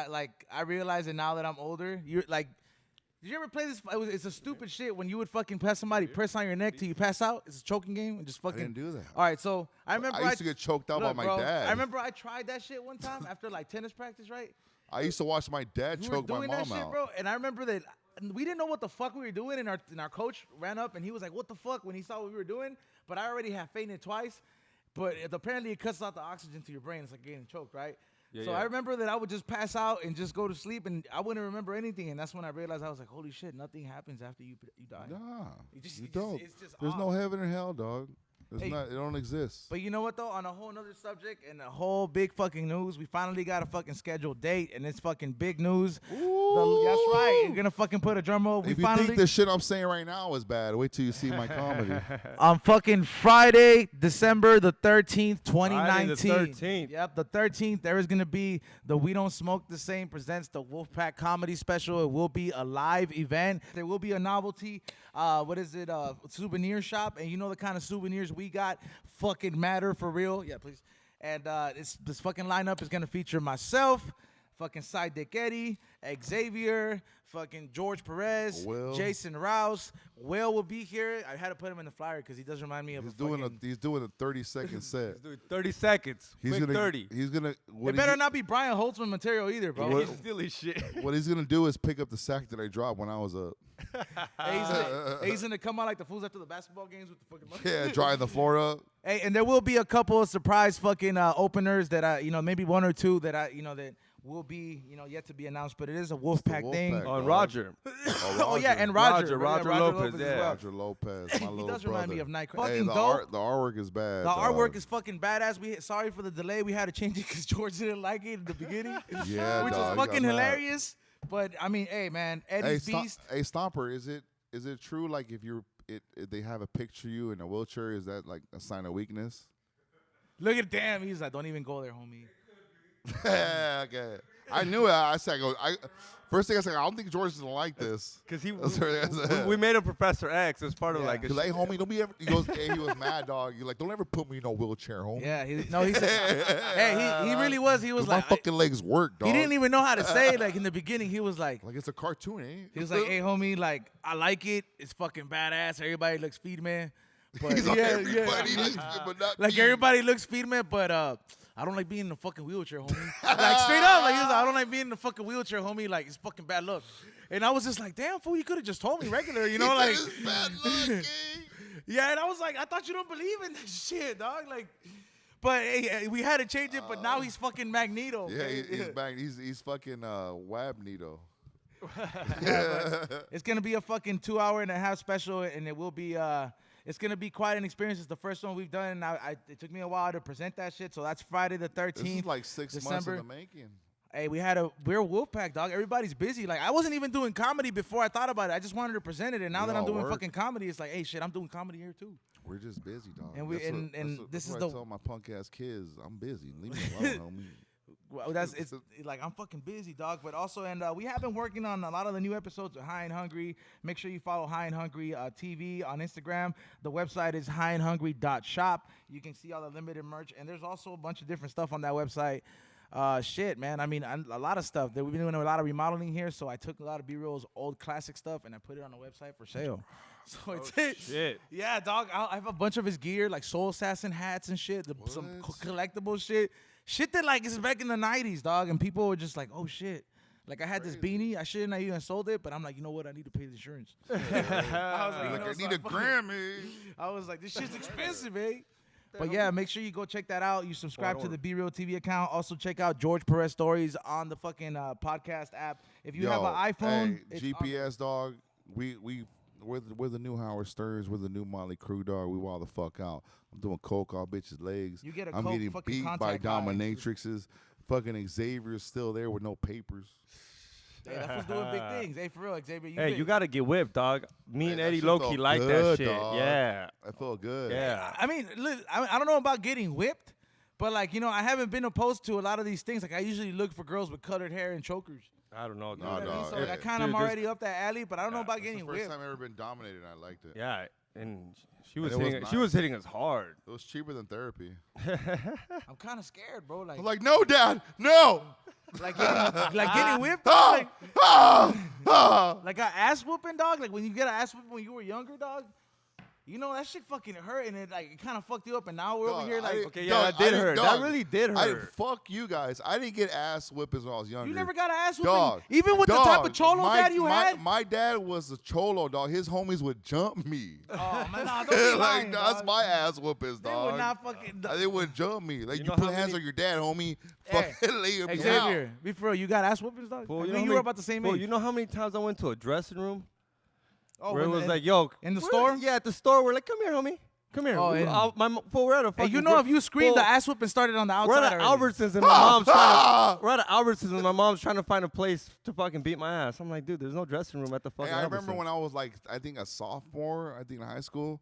I realized it now that I'm older. You're like, did you ever play this? It's a stupid shit when you would fucking press somebody, press on your neck till you pass out. It's a choking game and just I fucking. didn't do that. All right, so I remember I used to get choked out by look, my bro, dad. I remember I tried that shit one time after like tennis practice, right? I used to watch my dad We were choke my doing mom that shit, out. bro. And I remember that we didn't know what the fuck we were doing, and our coach ran up and he was like, "What the fuck?" when he saw what we were doing. But I already had fainted twice. But apparently it cuts out the oxygen to your brain. It's like getting choked, right? Yeah, so yeah. I remember that I would just pass out and just go to sleep, and I wouldn't remember anything. And that's when I realized I was like, "Holy shit! Nothing happens after you die." Nah, You just- you you just- don't. it's just There's no off. heaven or hell, dog. There's Hey. not. It don't exist. But you know what though? On a whole nother subject and a whole big fucking news, we finally got a fucking scheduled date, and it's fucking big news. That's right. You're gonna fucking put a drum roll. We If you finally think the shit I'm saying right now is bad, wait till you see my comedy. on fucking Friday, December the 13th, Friday 2019. the 13th. Yep, the 13th. There is gonna be the We Don't Smoke the Same presents the Wolfpack comedy special. It will be a live event. There will be a novelty. Souvenir shop, and you know the kind of souvenirs we got fucking matter for real. Yeah, please. And this fucking lineup is gonna feature myself, fucking Sidedick Eddie, Xavier, fucking George Perez, Will. Jason Rouse. Will be here. I had to put him in the flyer because he does remind me of He's a doing fucking, he's doing a 30-second set. Let's do it 30 seconds. He's Quick gonna 30. He's gonna It what, better not be Brian Holtzman material either, bro. What- He's stealing shit. what he's gonna do is pick up the sack that I dropped when I was up. He's gonna come out like the fools after the basketball games with the fucking money. Yeah, drying the floor up. Hey, and there will be a couple of surprise fucking openers that maybe one or two that that will be yet to be announced. But it is a Wolfpack thing. Wolfpack. On dog. Roger. Oh yeah, and Roger Roger Yeah, Lopez, as yeah. well. Roger Lopez, my He little does brother. remind me of Nightcrawler. Hey, Fucking the dope. artwork is bad. The dog. artwork is fucking badass. Sorry for the delay. We had to change it because George didn't like it in the beginning, Yeah, which dog, was he fucking got mad. hilarious. But I mean, hey man, Hey, Eddie's Beast. Hey, Stomper, is it true? Like, if they have a picture of you in a wheelchair, is that like a sign of weakness? Look at damn. He's like, don't even go there, homie. Okay, I knew it. I said, first thing I said, I don't think George is gonna like this. Because We we made him Professor X as part of Yeah. like a He's like, hey, homie, don't be ever. He goes, hey, he was mad, dog. You're like, don't ever put me in no wheelchair, homie. Yeah, he said, hey, he really was. He was my like, fucking legs work, dog. he didn't even know how to say it. Like in the beginning, he was like, Like, it's a cartoon, ain't it? he was like, hey, homie, like I like it. It's fucking badass. Everybody looks feed, man. But He's like, everybody likes me, but not like me. everybody looks feed me, but I don't like being in the fucking wheelchair, homie. Like straight up, like he was like, I don't like being in the fucking wheelchair, homie. Like it's fucking bad luck. And I was just like, damn fool, you could have just told me regular, you know, like It's bad luck, King. yeah. And I was like, I thought you don't believe in this shit, dog. Like, but hey, we had to change it. But now he's fucking Magneto. Yeah, man. he's back. He's fucking Wabnito. It's gonna be a fucking 2.5-hour special, and it will be it's gonna be quite an experience. It's the first one we've done, and it took me a while to present that shit. So that's Friday the 13th. This is like 6 months December. in the making. Hey, we're Wolfpack, dog. Everybody's busy. Like I wasn't even doing comedy before I thought about it. I just wanted to present it, and now We that I'm all doing work. fucking comedy, it's like, hey, shit, I'm doing comedy here too. We're just busy, dog. And we- That's what- and- that's and what- this that's is what I the- tell my punk ass kids, I'm busy. Leave me alone, homie. Well, it's like I'm fucking busy, dog. But also, and we have been working on a lot of the new episodes of High and Hungry. Make sure you follow High and Hungry TV on Instagram. The website is highandhungry.shop. You can see all the limited merch, and there's also a bunch of different stuff on that website. Shit, man. I mean, a lot of stuff. We've been doing a lot of remodeling here, so I took a lot of B-Roll's old classic stuff and I put it on the website for sale. So it's shit. Yeah, dog. I have a bunch of his gear, like Soul Assassin hats and shit. Some collectible shit. Shit that like is back in the 90s, dog. And people were just like, oh shit. Like I had this beanie. I shouldn't have even sold it, but I'm like, you know what? I need to pay the insurance. I was like, Like, I so need a fucking- Grammy. I was like, this shit's expensive, eh? But yeah, make sure you go check that out. You subscribe to the Be Real TV account. Also check out George Perez stories on the fucking podcast app. If you have an iPhone, hey, GPS, dog. We're the new Howard Sterns. We're the new Motley Crue, dog. We wild the fuck out. I'm doing coke all bitches' legs. You get a I'm coke getting fucking beat by contact high. dominatrixes. Fucking Xavier's still there with no papers. Hey, that was doing big things. Hey, for real, Xavier. Hey, you gotta get whipped, dog. Me and that Eddie shit low-key felt like that good, shit. dog. Yeah. I felt good. Yeah. I mean, look, I don't know about getting whipped, but like, you know, I haven't been opposed to a lot of these things. Like, I usually look for girls with colored hair and chokers. I don't know, You know dog. what I mean? dog, So like, I yeah. kind of Dude, am this- already up that alley, but I don't know about It's the getting first whipped. time I've ever been dominated, and I liked it. Yeah, and she was And it was hitting. She nice. was hitting us hard. It was cheaper than therapy. I'm kind of scared, bro. I Like, was like, no, Dad, no. getting whipped. Ah, Like, ah. like an ass whooping, dog. Like when you get an ass whooping when you were younger, dog. You know that shit fucking hurt, and it kind of fucked you up. And now we're over Dog, here I like, didn't- Okay, yeah, dog, that I did didn't- hurt. dog, That really did hurt. Fuck you guys. I didn't get ass whippings when I was younger. you never got an ass whooping, Dog, even with the type of cholo dad you had. My dad was a cholo, dog. His homies would jump me. Oh man, nah, don't be lying, like, that's dog. my ass whoopings, They dog. would not fucking. They would jump me. Like, You you, know put how hands many- on your dad, homie. Hey, Fucking lay him Hey, down. Xavier, be for real, you got ass whoopings, dog? Fool, I you mean, know you were about the same fool, age. you know how many times I went to a dressing room Oh, where it when was the- like, yo, in the we're- store? Yeah, at the store. We're like, come here, homie. Come here. Oh, We- in- fool, we're at a Hey, fucking. you know, if you scream, fool, the ass whooping started on the outside. We're at already. Albertsons and my mom's trying. We're at Albertsons and my mom's trying to find a place to fucking beat my ass. I'm like, dude, there's no dressing room at the fucking. Hey, I remember Albertsons. when I was like, I think a sophomore, in high school,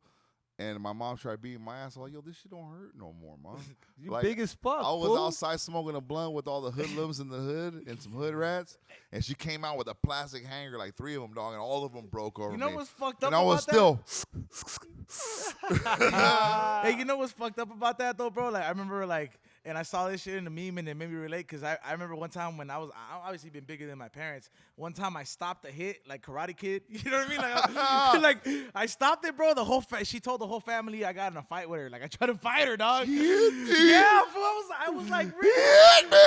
and my mom tried beating my ass. I'm like, yo, this shit don't hurt no more, mom. You Like, big as fuck. I was fool. outside smoking a blunt with all the hoodlums in the hood and some hood rats, and she came out with a plastic hanger, like 3 of them, dog, and all of them broke over You know me. what's fucked up And I was about still, that? Hey, you know what's fucked up about that though, bro? Like I remember and I saw this shit in the meme and it made me relate because I remember one time when I obviously been bigger than my parents. One time I stopped a hit like Karate Kid. You know what I mean? Like, like I stopped it, bro. She told the whole family I got in a fight with her. Like I tried to fight her, dog. Yeah, fool, I was like, really? hit me!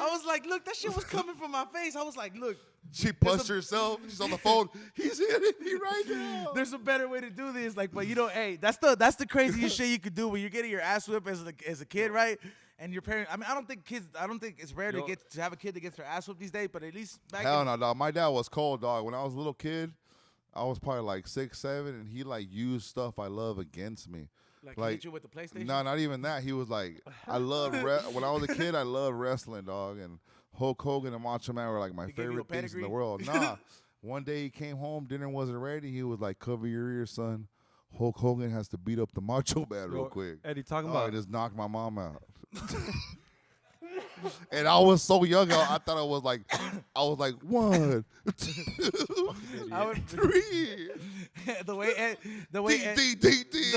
I was like, look, that shit was coming from my face. I was like, look, She punched herself. She's on the phone. He's hitting me right now. there's a better way to do this. Like, but you know, hey, that's the craziest shit you could do when you're getting your ass whipped as a kid, right? And your parents. I mean, I don't think it's rare to have a kid that gets their ass whipped these days. But at least back Hell in, no, dog. My dad was cold, dog. When I was a little kid, I was probably like 6, 7, and he like used stuff I love against me. like hit you with the PlayStation. No, not even that. He was like, I love when I was a kid, I loved wrestling, dog, and Hulk Hogan and Macho Man were like my He gave you a favorite things in the pedigree? world. Nah, one day he came home, dinner wasn't ready. He was like, cover your ears, son. Hulk Hogan has to beat up the Macho Man real Yo, quick. Eddie, talking Oh, about I just knocked my mom out. And I was so young, I thought I was like 1, 2, I would, 3. the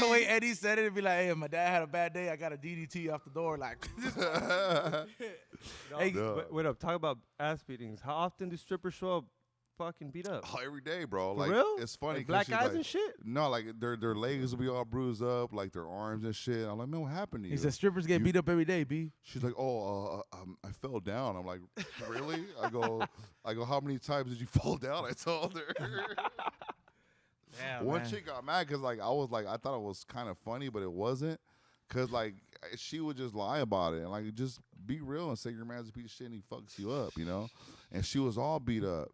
way Eddie said it, it'd be like, hey, if my dad had a bad day, I got a DDT off the door. Like, Hey, wait up. Talk about ass beatings. How often do strippers show up fucking beat up? Oh, every day, bro. For Like real? it's funny. Like 'cause black she's eyes like, and shit? No, like their legs will be all bruised up, like their arms and shit. I'm like, man, what happened to you? He said strippers get beat up every day, B. She's like, oh, I fell down. I'm like, really? I go, how many times did you fall down? I told her. Damn, One man. chick got mad because I thought it was kind of funny, but it wasn't. Cause like she would just lie about it and like just be real and say your man's a piece of shit and he fucks you up, you know. And she was all beat up,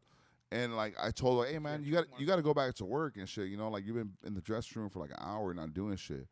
and like I told her, hey man, you got to go back to work and shit, you know. Like you've been in the dressing room for like an hour not doing shit.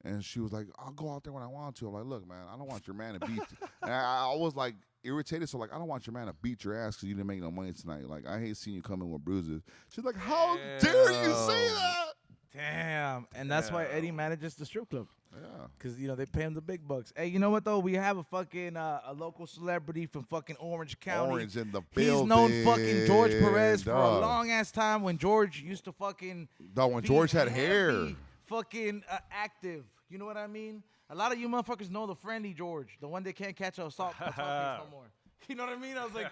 And she was like, I'll go out there when I want to. I'm like, look, man, I don't want your man to beat you. And I was like irritated, so like I don't want your man to beat your ass because you didn't make no money tonight. Like I hate seeing you come in with bruises. She's like, how dare you say that? Damn. And that's why Eddie manages the strip club. Yeah. Because, you know, they pay him the big bucks. Hey, you know what, though? We have a fucking a local celebrity from fucking Orange County. Orange in the building. He's known fucking George Perez for a dog. long-ass time when George used to fucking Dog, when be George had heavy hair. fucking active. You know what I mean? A lot of you motherfuckers know the friendly George, the one that can't catch a salt case no more. You know what I mean? I was like,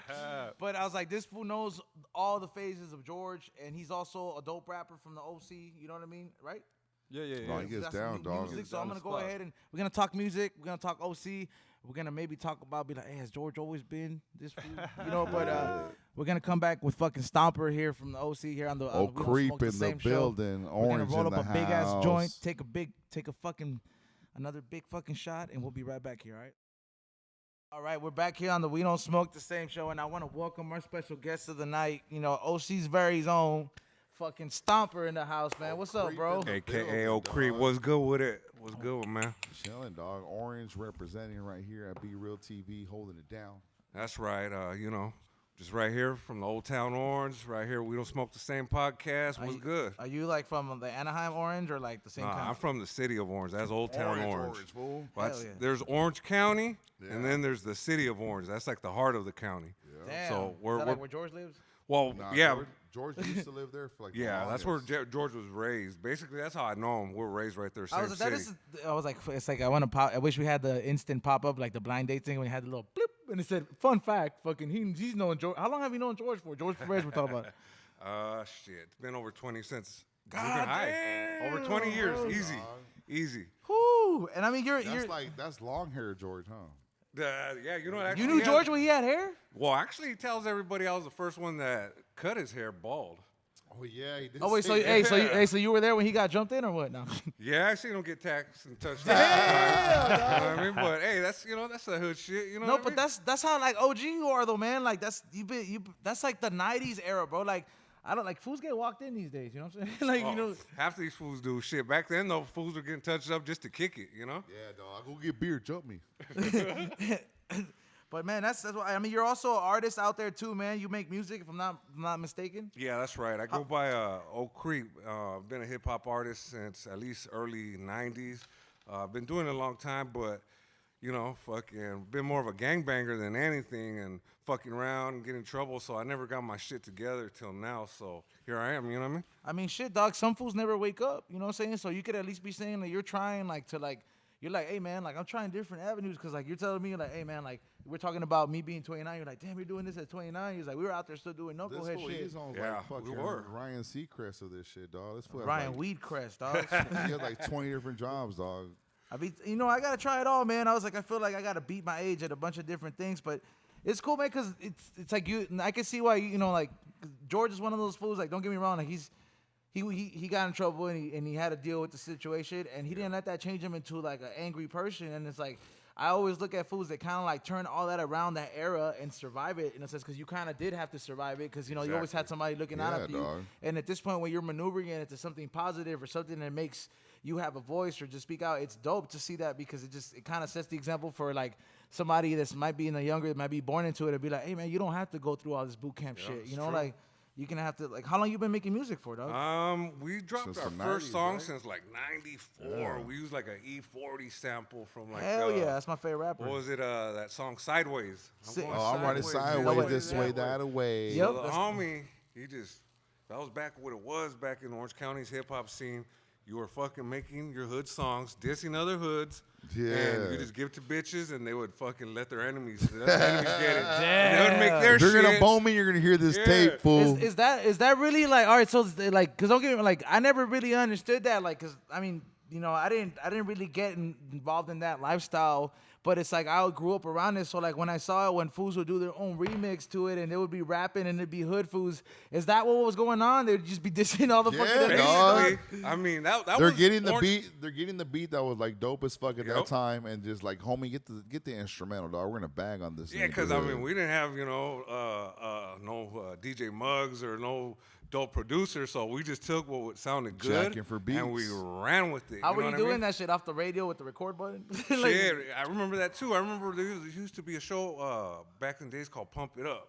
but I was like, this fool knows all the phases of George, and he's also a dope rapper from the OC. You know what I mean? Right? Yeah. No, he gets Got some down, new dog. music, so Down I'm gonna the go spot. ahead and we're gonna talk music. We're gonna talk OC. We're gonna maybe talk about be like, hey, has George always been this fool? You know, but we're gonna come back with fucking Stomper here from the OC here on the Oh, We Don't creep Smoke in the Same show. building. We're Orange gonna roll in up the a big ass house. joint, take a fucking another big fucking shot, and we'll be right back here. All right. All right, we're back here on the We Don't Smoke the Same show, and I want to welcome our special guest of the night. You know, OC's very own fucking Stomper in the house, man. What's up, Creep bro? in the AKA building, O Creep, dog. what's good with it? What's good, man? Chilling, dog. Orange representing right here at Be Real TV, holding it down. That's right. You know, just right here from the Old Town Orange, right here. We Don't Smoke the Same podcast. What's good? Are you like from the Anaheim Orange or like the same kind? I'm from the city of Orange. That's Old Town Orange. fool. Well, that's- Hell yeah. There's Orange County, Yeah. and then there's the city of Orange. That's like the heart of the county. Damn. So Is that like where George lives? Well, Nah, yeah. George used to live there for like the Yeah, that's where longest. George was raised. Basically, that's how I know him. We're raised right there, same I was like, city. it's like I want to pop. I wish we had the instant pop up like the blind date thing when you had the little bloop and it said, "Fun fact, fucking he's known George." How long have you known George for? George Perez, we're talking about. Shit. It's been over 20 since. God junior high. damn, Over 20 years. bro. Easy. Easy. Whoo! And I mean, you're That's long hair George, huh? Yeah, you know what? you knew George when he had hair. Well, actually, he tells everybody I was the first one that cut his hair bald. Oh yeah, he did. Oh wait, so say that. so you were there when he got jumped in or what? No. Yeah, I seen him get taxed and touched. Damn, You know what I mean? But hey, that's that's the hood shit. You know. No, what I but mean? that's how like OG you are though, man. Like that's that's like the '90s era, bro. Like I don't like fools get walked in these days. You know what I'm saying? like Oh, you know. half these fools do shit. Back then, though, fools were getting touched up just to kick it. You know. Yeah, dog. Go get beer. Jump me. But man, that's why I mean you're also an artist out there too, man. You make music, if I'm not mistaken. Yeah, that's right. I go by Oak Creek. I've been a hip hop artist since at least early '90s. I've been doing it a long time, but you know, fucking been more of a gangbanger than anything, and fucking around and getting in trouble. So I never got my shit together till now. So here I am. You know what I mean? I mean, shit, dog. Some fools never wake up. You know what I'm saying? So you could at least be saying that you're trying, like, to like. You're like, hey man, like I'm trying different avenues, cause like you're telling me like, hey man, like we're talking about me being 29. You're like, damn, you're doing this at 29. He's like, we were out there still doing This knucklehead fool, shit. he's on Yeah, like we fucking were. Ryan Seacrest of this shit, dog. This fool has Ryan like, Weedcrest, dog. he had like 20 different jobs, dog. I mean, you know, I gotta try it all, man. I was like, I feel like I gotta beat my age at a bunch of different things, but it's cool, man, cause it's like you. I can see why you know, like George is one of those fools. Like, don't get me wrong, like he got in trouble and he had to deal with the situation, and he didn't let that change him into like an angry person. And it's like I always look at fools that kind of like turn all that around that era and survive it in a sense, because you kind of did have to survive it, because you know you always had somebody looking out Yeah, at you. dog. And at this point, when you're maneuvering it into something positive or something that makes you have a voice or just speak out, it's dope to see that, because it kind of sets the example for like somebody that's might be in the younger, might be born into it, and be like, hey man, you don't have to go through all this boot camp shit. it's You know, true. like you can have to like. How long you been making music for, dog? We dropped Since our the first 90s, song right? since like '94. Yeah. We used like an E40 sample from like Hell yeah, that's my favorite rapper. what was it? That song Sideways. Si- going Oh, I'm running sideways way. this way, that away. Yep. So the that's- homie, that was back what it was back in Orange County's hip hop scene. you were fucking making your hood songs, dissing other hoods. Yeah. And you just give it to bitches, and they would fucking let their enemies get it. And they would make their If you're shit. gonna bone me, you're gonna hear this Yeah. tape, fool. Is that really like all right? So like, cause don't get me like I never really understood that like, cause I mean I didn't really get involved in that lifestyle. But it's like I grew up around it, so like when I saw it, when fools would do their own remix to it, and they would be rapping, and it'd be hood fools. Is that what was going on? They'd just be dissing all the Yeah, fucking. dog. Basically, I mean that They're was getting the Orange- beat. They're getting the beat that was like dope as fuck at that Yep. time, and just like, homie, get the instrumental, dog. We're gonna bag on this. Yeah, because I neighborhood. mean we didn't have no DJ Muggs or no dope producer, so we just took what sounded good Jacking for beats. and we ran with it. How were know you what I doing mean? that shit off the radio with the record button? Shit, I remember that too. I remember there used to be a show back in the days called Pump It Up.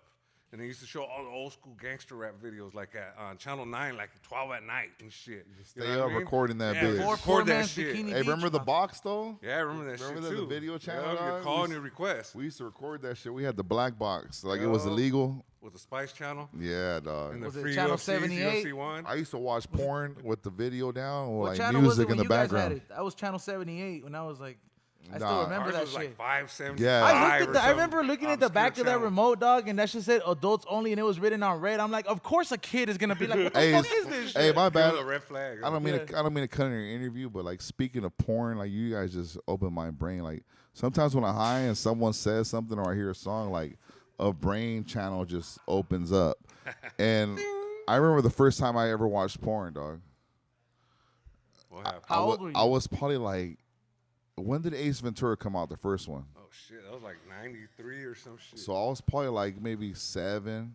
And they used to show all the old school gangster rap videos like on Channel 9, like 12 at night and shit. Stay You know what up I mean? recording that Yeah, bitch. Four record that man's shit. bikini Hey, beach, remember the motherfucker. box though? Yeah, I remember that Remember shit the too. video channel, Yeah, dog? your We call used- and your request We used to record that shit. We had the black box, like it was Yeah. illegal. with the Spice Channel Yeah, dog. and the Was it free Channel UFCs, 78? UFC 1. I used to watch porn with the video down, or What like channel was it music when in the you guys had background. it? That was Channel 78 when I was like, I still Nah. remember Ours that was shit. like 575. Yeah. I looked at or I some remember looking at the obscure back of that channel. remote, dog, and that shit said adults only, and it was written on red. I'm like, of course a kid is gonna be like, what the Hey, fuck is this shit? hey, my Give it bad. a red flag. I don't mean to cut in your interview, but like speaking of porn, like you guys just open my brain. Like sometimes when I'm high and someone says something or I hear a song, like a brain channel just opens up. And I remember the first time I ever watched porn, dog. What happened? How old were you? I was probably like, when did Ace Ventura come out? The first one. Oh shit, that was like 93 or some shit. So I was probably like maybe 7.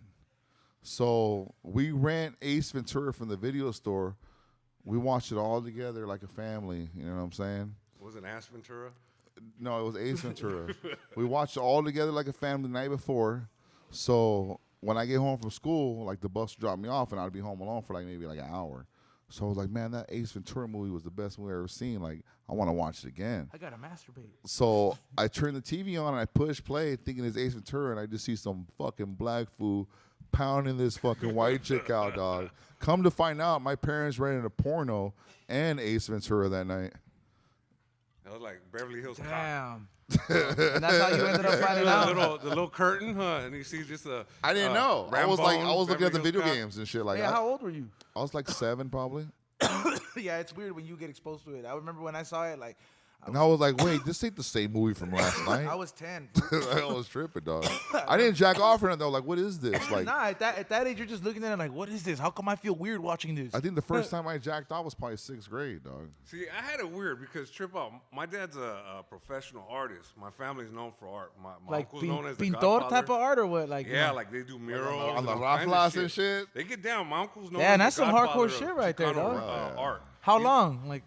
So we rent Ace Ventura from the video store. We watched it all together like a family. You know what I'm saying? Was it Ass Ventura? No, it was Ace Ventura. We watched it all together like a family the night before. So when I get home from school, like the bus would drop me off, and I'd be home alone for like maybe like an hour. So I was like, man, that Ace Ventura movie was the best movie I've ever seen. Like, I want to watch it again. I gotta masturbate. So I turned the TV on and I push play, thinking it's Ace Ventura, and I just see some fucking black fool pounding this fucking white chick out, dog. Come to find out, my parents rented a porno and Ace Ventura that night. That was like Beverly Hills Cop. Damn. And that's how you ended up finding out. The little curtain, huh? And you see just a. I didn't know. I was like, I was looking at the Beverly video Hills Cop. games and shit. Like, Yeah, how old were you? I was like 7 probably. Yeah, it's weird when you get exposed to it. I remember when I saw it, like, And I was like, wait, this ain't the same movie from last night. I was 10. I was tripping, dog. I didn't jack off or nothing. though. Like, what is this? Like, Nah, at that age, you're just looking at it like, what is this? How come I feel weird watching this? I think the first time I jacked off was probably 6th grade, dog. See, I had it weird because Trip Out. My dad's a professional artist. My family's known for art. My Like uncle's known as the pintor Godfather. type of art or what? Like, Yeah, like they do murals on and the all rock kinds of floss and shit. They get down. My uncle's known Yeah, and as that's the some hardcore godfather shit of right there, Chicano, dog. art. how long? Like,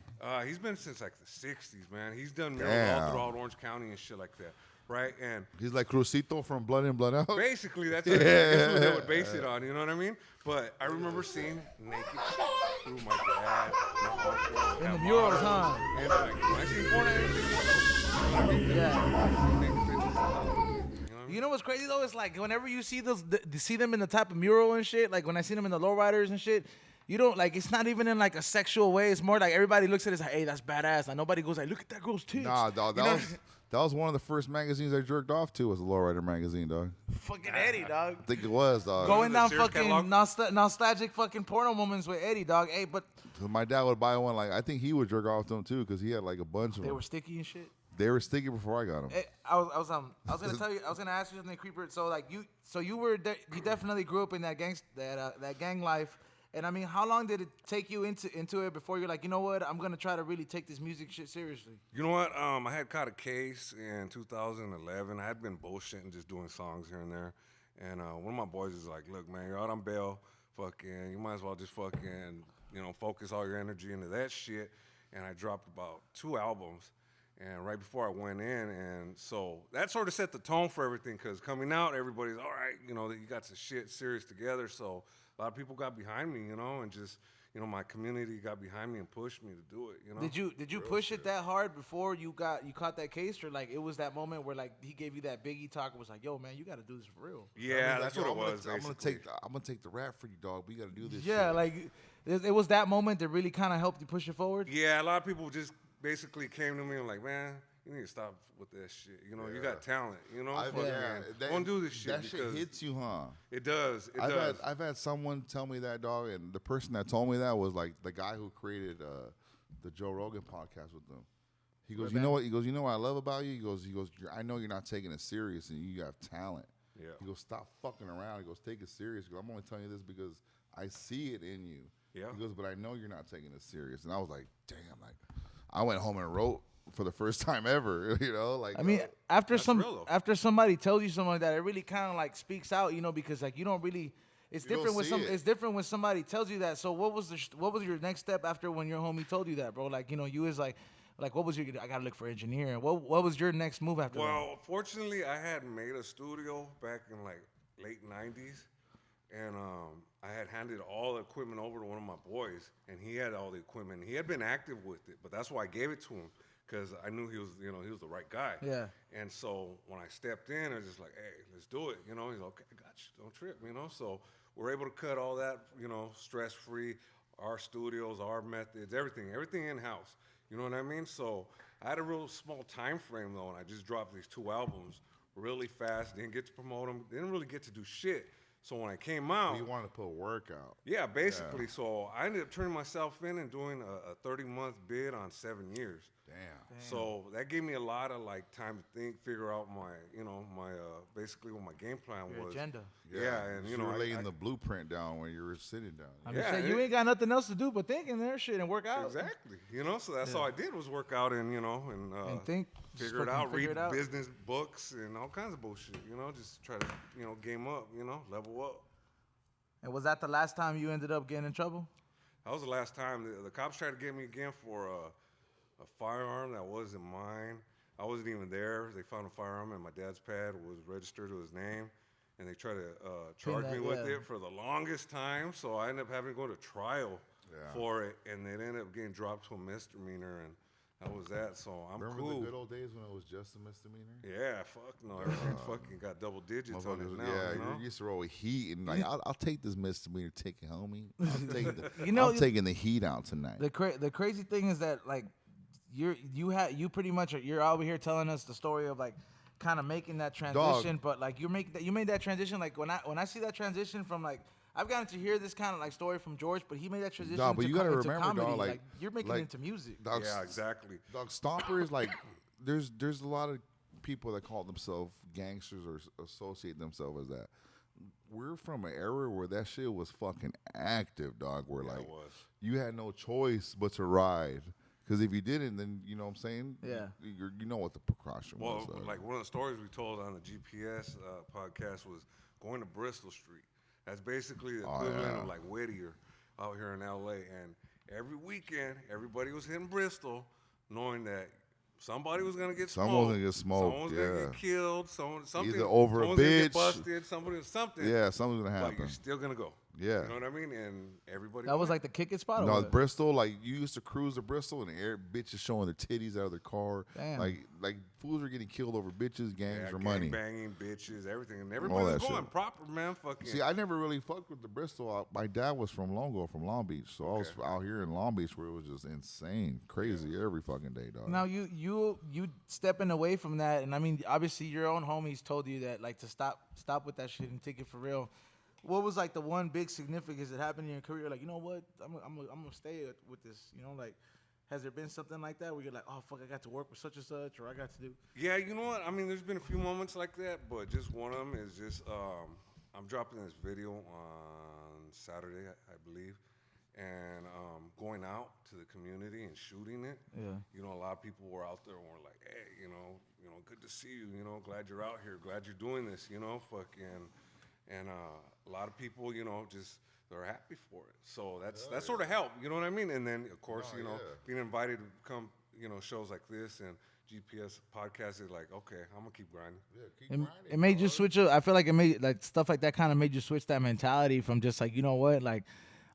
He's been since like the 60s, man. He's done murals all Damn. throughout Orange County and shit like that, right? And He's like Crucito from Blood In, Blood Out. basically, that's what they would base it on. You know what I mean? But I remember seeing naked shit through my dad, my uncle, in the my murals, mom. huh? And like, when I seen porn, I didn't think about it. Yeah. Naked bitches. You know what I mean? You know what's crazy though? It's like whenever you see see them in the type of mural and shit. Like when I see them in the lowriders and shit. You don't like. It's not even in like a sexual way. It's more like everybody looks at it as like, hey, that's badass. Like nobody goes like, look at that girl's tits. Nah, dog. You That know? was one of the first magazines I jerked off to. Was the Lowrider magazine, dog. Fucking Eddie, dog. I think it was, dog. Going the down Sears fucking catalog? nostalgic fucking porno moments with Eddie, dog. Hey, but 'Cause my dad would buy one. Like, I think he would jerk off to them too, because he had like a bunch of they them. were sticky and shit. They were sticky before I got them. Hey, I was gonna tell you, I was gonna ask you something, Creeper. So like you definitely grew up in that that gang life. And I mean, how long did it take you into it before you're like, you know what, I'm gonna try to really take this music shit seriously? You know what? I had caught a case in 2011. I had been bullshitting, just doing songs here and there. And one of my boys is like, look, man, you're out on bail. Fucking, you might as well just fucking, focus all your energy into that shit. And I dropped about 2 albums. And right before I went in, and so that sort of set the tone for everything. Because coming out, everybody's all right. That you got some shit serious together. So a lot of people got behind me, and just my community got behind me and pushed me to do it. Did you push it that hard before you caught that case, or like it was that moment where like he gave you that Biggie talk and was like, yo man, you got to do this for real? Yeah, Like, that's yo, what it was. I'm gonna take the rap for you, dog. We gotta do this. Yeah, shit. like it was that moment that really kind of helped you push it forward. Yeah, a lot of people just basically came to me and like, man, you need to stop with that shit. You know, you got talent. You know, don't do this shit. That shit hits you, huh? It does. I've had someone tell me that, dog, and the person that told me that was like the guy who created the Joe Rogan podcast with them. He goes, you know what? He goes, you know what I love about you? He goes, I know you're not taking it serious and you have talent. Yeah. He goes, stop fucking around. He goes, take it serious. He goes, I'm only telling you this because I see it in you. Yeah. He goes, but I know you're not taking it serious. And I was like, damn, like I went home and wrote for the first time ever, you know, like I mean, after real, somebody tells you something like that, it really kind of like speaks out, you know, because like you don't really. It's You different don't when see it. it's different when somebody tells you that. So what was your next step after when your homie told you that, bro? Like, you know, you was like what was your? I gotta look for engineering. What was your next move after that? Well, fortunately, I had made a studio back in like late '90s, and I had handed all the equipment over to one of my boys, and he had all the equipment. He had been active with it, but that's why I gave it to him because I knew he was the right guy. Yeah. And so when I stepped in, I was just like, hey, let's do it. You know, he's like, okay, I got you. Don't trip. You know, so we're able to cut all that, you know, stress free. Our studios, our methods, everything in house. You know what I mean? So I had a real small time frame though, and I just dropped these 2 albums really fast. Didn't get to promote them. Didn't really get to do shit. So when I came out, you want to put work out. yeah, basically. Yeah. So I ended up turning myself in and doing a 30-month bid on 7 years. Damn. So that gave me a lot of like time to think, figure out my basically what my game plan Your was. agenda. Yeah, and you were laying the blueprint down when you were sitting down. I mean, you ain't got nothing else to do but think in there, shit, and work out. Exactly. You know, so that's all I did was work out and and think, figure it out, read business books and all kinds of bullshit. You know, just try to game up. You know, level up. And was that the last time you ended up getting in trouble? That was the last time. The cops tried to get me again for a firearm that wasn't mine. I wasn't even there. They found a firearm and my dad's pad was registered to his name, and they tried to charge me with it for the longest time. So I ended up having to go to trial for it, and it ended up getting dropped to a misdemeanor, and that was that. So I'm Remember cool. the good old days when it was just a misdemeanor? Yeah, fuck no. Everything fucking got double digits on it now. Yeah, you know? you used to roll with heat, and like, I'll take this misdemeanor ticket, homie. You I'm taking the heat out tonight. The crazy thing is that like you pretty much you're over here telling us the story of like kind of making that transition, but like you made that transition. Like when I see that transition from like I've gotten to hear this kind of like story from George, but he made that transition but you gotta into remember, comedy. dog, like you're making it into music. Dog, yeah, exactly. Dog, Stomper is like there's a lot of people that call themselves gangsters or associate themselves as that. We're from an era where that shit was fucking active, dog. Where like you had no choice but to ride. Because if you didn't, then you know what I'm saying? Yeah. You know what the precaution was. Well, like one of the stories we told on the GPS podcast was going to Bristol Street. That's basically the equivalent of like Whittier out here in LA. And every weekend, everybody was hitting Bristol knowing that somebody was gonna get smoked. Someone was gonna get smoked. Someone was gonna get killed. Something. Either over a someone's gonna get bitch. busted. Something. Yeah, something's gonna happen. But you're still gonna go. Yeah. You know what I mean? And everybody. That was like the kick it spot. No, Bristol, like you used to cruise to Bristol and bitches showing their titties out of their car. Damn. Like fools were getting killed over bitches, gangs, or money. Banging bitches, everything, and everybody was going proper, man. Fucking. See, I never really fucked with the Bristol. My dad was from Long Beach, so I was out here in Long Beach where it was just insane, crazy every fucking day, dog. Now you stepping away from that, and I mean, obviously your own homies told you that like to stop with that shit and take it for real. What was like the one big significance that happened in your career? Like, you know what, I'm gonna stay with this. You know, like, has there been something like that where you're like, oh fuck, I got to work with such and such, or I got to do? Yeah, you know what? I mean, there's been a few moments like that, but just one of them is just I'm dropping this video on Saturday, I believe, and going out to the community and shooting it. Yeah. You know, a lot of people were out there and were like, hey, you know, good to see you. You know, glad you're out here. Glad you're doing this. You know, fucking. And a lot of people, you know, just they're happy for it. So that sort of helped, you know what I mean? And then, of course, being invited to come, shows like this and GPS podcast is like, okay, I'm going to keep grinding. Yeah, keep grinding. It made you switch up. I feel like it made, like, stuff like that kind of made you switch that mentality from just like, you know what, like,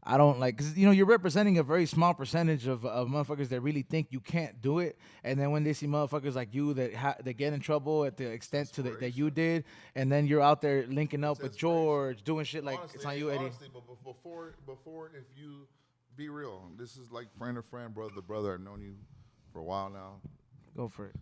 I don't like, cause you're representing a very small percentage of motherfuckers that really think you can't do it, and then when they see motherfuckers like you that get in trouble at the extent that you did, and then you're out there linking up with George, doing shit like honestly, it's on you, Eddie. Honestly, but before if you be real. This is like friend to friend, brother to brother. I've known you for a while now. Go for it.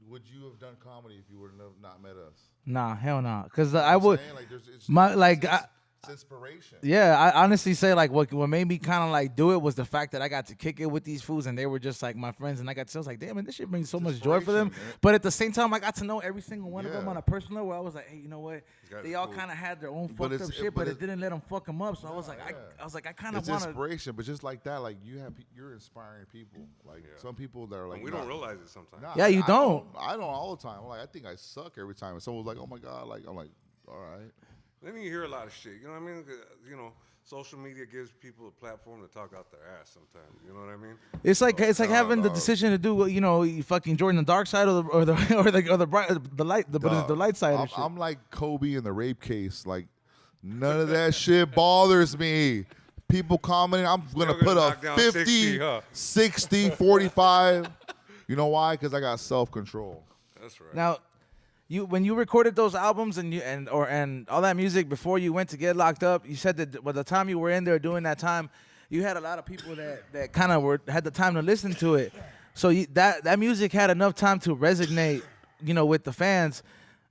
Would you have done comedy if you would have not met us? Nah, hell nah. Because You know I what I'm would. saying? Like, it's, My like. it's, I, it's inspiration. Yeah, I honestly say like what made me kind of like do it was the fact that I got to kick it with these fools and they were just like my friends and I got to I was like, damn man, this shit brings so much joy for them. inspiration, man. But at the same time, I got to know every single one of them Yeah. on a personal level. Where I was like, hey, you know what? guys They are all cool. kind of had their own But fucked up it's- shit, but but it it's- didn't let them fuck them up. So I was like, yeah. I was like, I kind of It's want to. inspiration, but just like that, like you're inspiring people. Like some people that are like, And we nah, don't realize it sometimes. nah, Yeah, you I don't. I don't all the time. I'm like, I think I suck every time. And someone's like, oh my god, like I'm like, all right. Then you hear a lot of shit. You know what I mean? You know, social media gives people a platform to talk out their ass sometimes. You know what I mean? It's like no, having the no. decision to do you know you fucking Jordan the dark side or the bright the light the light side of shit. I'm like Kobe in the rape case. Like none of that shit bothers me. People commenting, I'm gonna Still gonna put knock a down 50, 60, huh? 60, 45. You know why? Because I got self-control. That's right. Now, when you recorded those albums and all that music before you went to get locked up, you said that by the time you were in there doing that time, you had a lot of people that kind of had the time to listen to it. So that music had enough time to resonate, you know, with the fans.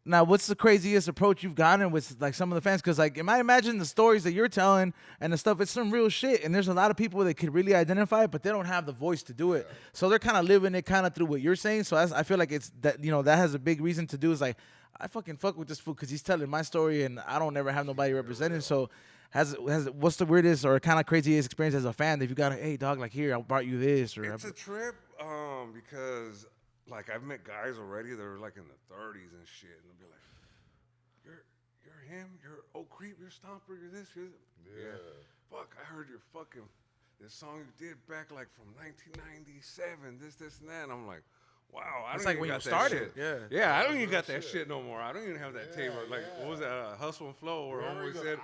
Now, what's the craziest approach you've gotten with like some of the fans? Because like, I imagine the stories that you're telling and the stuff, it's some real shit. And there's a lot of people that could really identify it, but they don't have the voice to do it. So they're kind of living it kind of through what you're saying. So I feel like it's that, you know, that has a big reason to do is like, I fucking fuck with this fool because he's telling my story and I don't ever have nobody representing. So what's the weirdest or kind of craziest experience as a fan that you got, hey dog, like here, I brought you this or It's a trip because like I've met guys already that are like in the 30s and shit, and they'll be like, "You're him. You're Creep. You're Stomper. You're this. You're this." Yeah. Fuck. I heard your fucking this song you did back like from 1997. This and that. And I'm like, wow. I It's don't like even when got you that started, shit. yeah. I don't even got that shit no more. I don't even have that tape. Like what was that? Hustle and Flow, where homeboy said,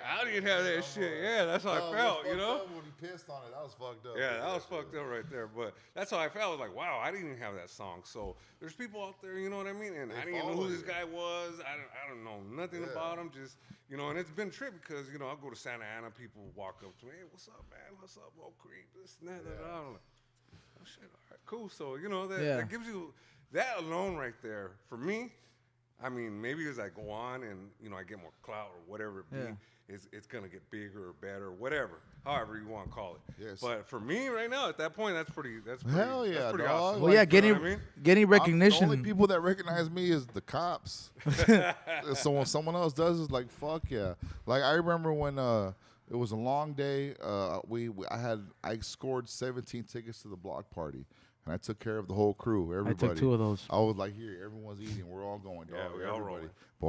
I don't even have that shit. Yeah, that's how I felt. You know. When he pissed on it, that was fucked up. Yeah, that was fucked up right there. But that's how I felt. I was like, wow, I didn't even have that song. So there's people out there, you know what I mean? And I didn't even know who this guy was. I don't know nothing about him. Just, you know, and it's been a trip because, you know, I'll go to Santa Ana, people walk up to me, hey, what's up, man? What's up, Oak Creek? This and that. I'm like, oh, shit, all right, cool. So, you know, that gives you, that alone right there, for me, I mean, maybe as I go on and, you know, I get more clout or whatever it be, it's going to get bigger or better, whatever, however you want to call it. Yes. But for me right now, at that point, that's pretty Hell yeah, that's pretty dog. awesome. Well, yeah, You know what I mean? getting recognition. The only people that recognize me is the cops. So when someone else does, it's like fuck yeah. Like I remember when it was a long day. I scored 17 tickets to the block party, and I took care of the whole crew. Everybody. I took 2 of those. I was like, here, everyone's eating. We're all going, dog. Yeah, we all everybody. rolling. But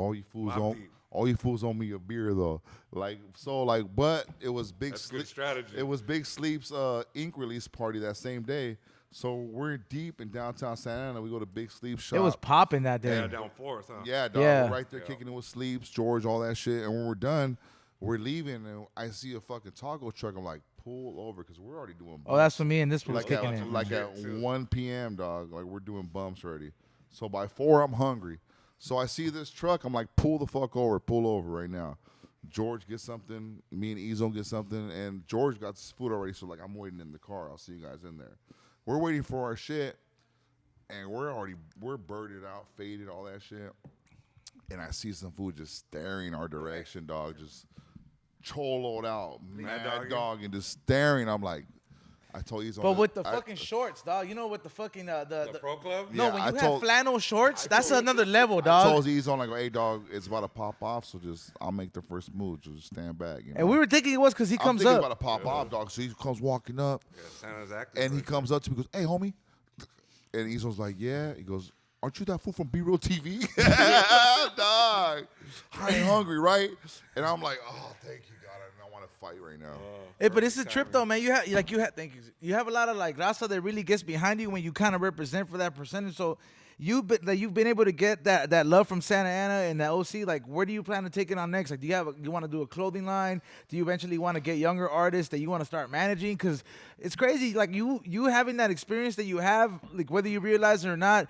Mob deep. all you fools owe me a beer though. But it was Big That's good strategy. It was Big Sleep's ink release party that same day. So we're deep in downtown Santa Ana. We go to Big Sleep's shop. It was popping that day. Yeah, down 4th, huh? Yeah, dog. Yeah. We're right there kicking it with Sleeps, George, all that shit. And when we're done, we're leaving, and I see a fucking taco truck. I'm like, pull over, because we're already doing bumps. Oh, that's for me and this was like kicking at, in. like at 1 p.m., dog. Like, we're doing bumps already. So by 4, I'm hungry. So I see this truck. I'm like, pull the fuck over. Pull over right now. George gets something. Me and Ezo get something. And George got his food already. So, like, I'm waiting in the car. I'll see you guys in there. We're waiting for our shit. And we're birded out, faded, all that shit. And I see some food just staring our direction, dog. Just choloed out, mad dog, and just staring. I'm like, I told you. But with the fucking shorts, dog. You know, with the fucking The Pro Club? No, Yeah, when I you have told- flannel shorts, that's another level, I dog. told Z's on like, hey dog, it's about to pop off, so I'll make the first move, just stand back. You know? And we were thinking it was because he I'm comes thinking up. about to pop off, dog. So he comes walking up, Yeah, Santa's active. and he right comes up to me, and goes, hey homie, and Ezo's like, yeah. He goes, aren't you that fool from B-Real TV? Dog, I ain't hungry, right? And I'm like, oh, thank you, God. I want to fight right now. Hey, but it's a trip though, man. Thank you. You have a lot of like raza that really gets behind you when you kind of represent for that percentage. So you've been able to get that love from Santa Ana and that OC. Like, where do you plan to take it on next? Like, you want to do a clothing line? Do you eventually want to get younger artists that you want to start managing? Because it's crazy, like you having that experience that you have, like whether you realize it or not.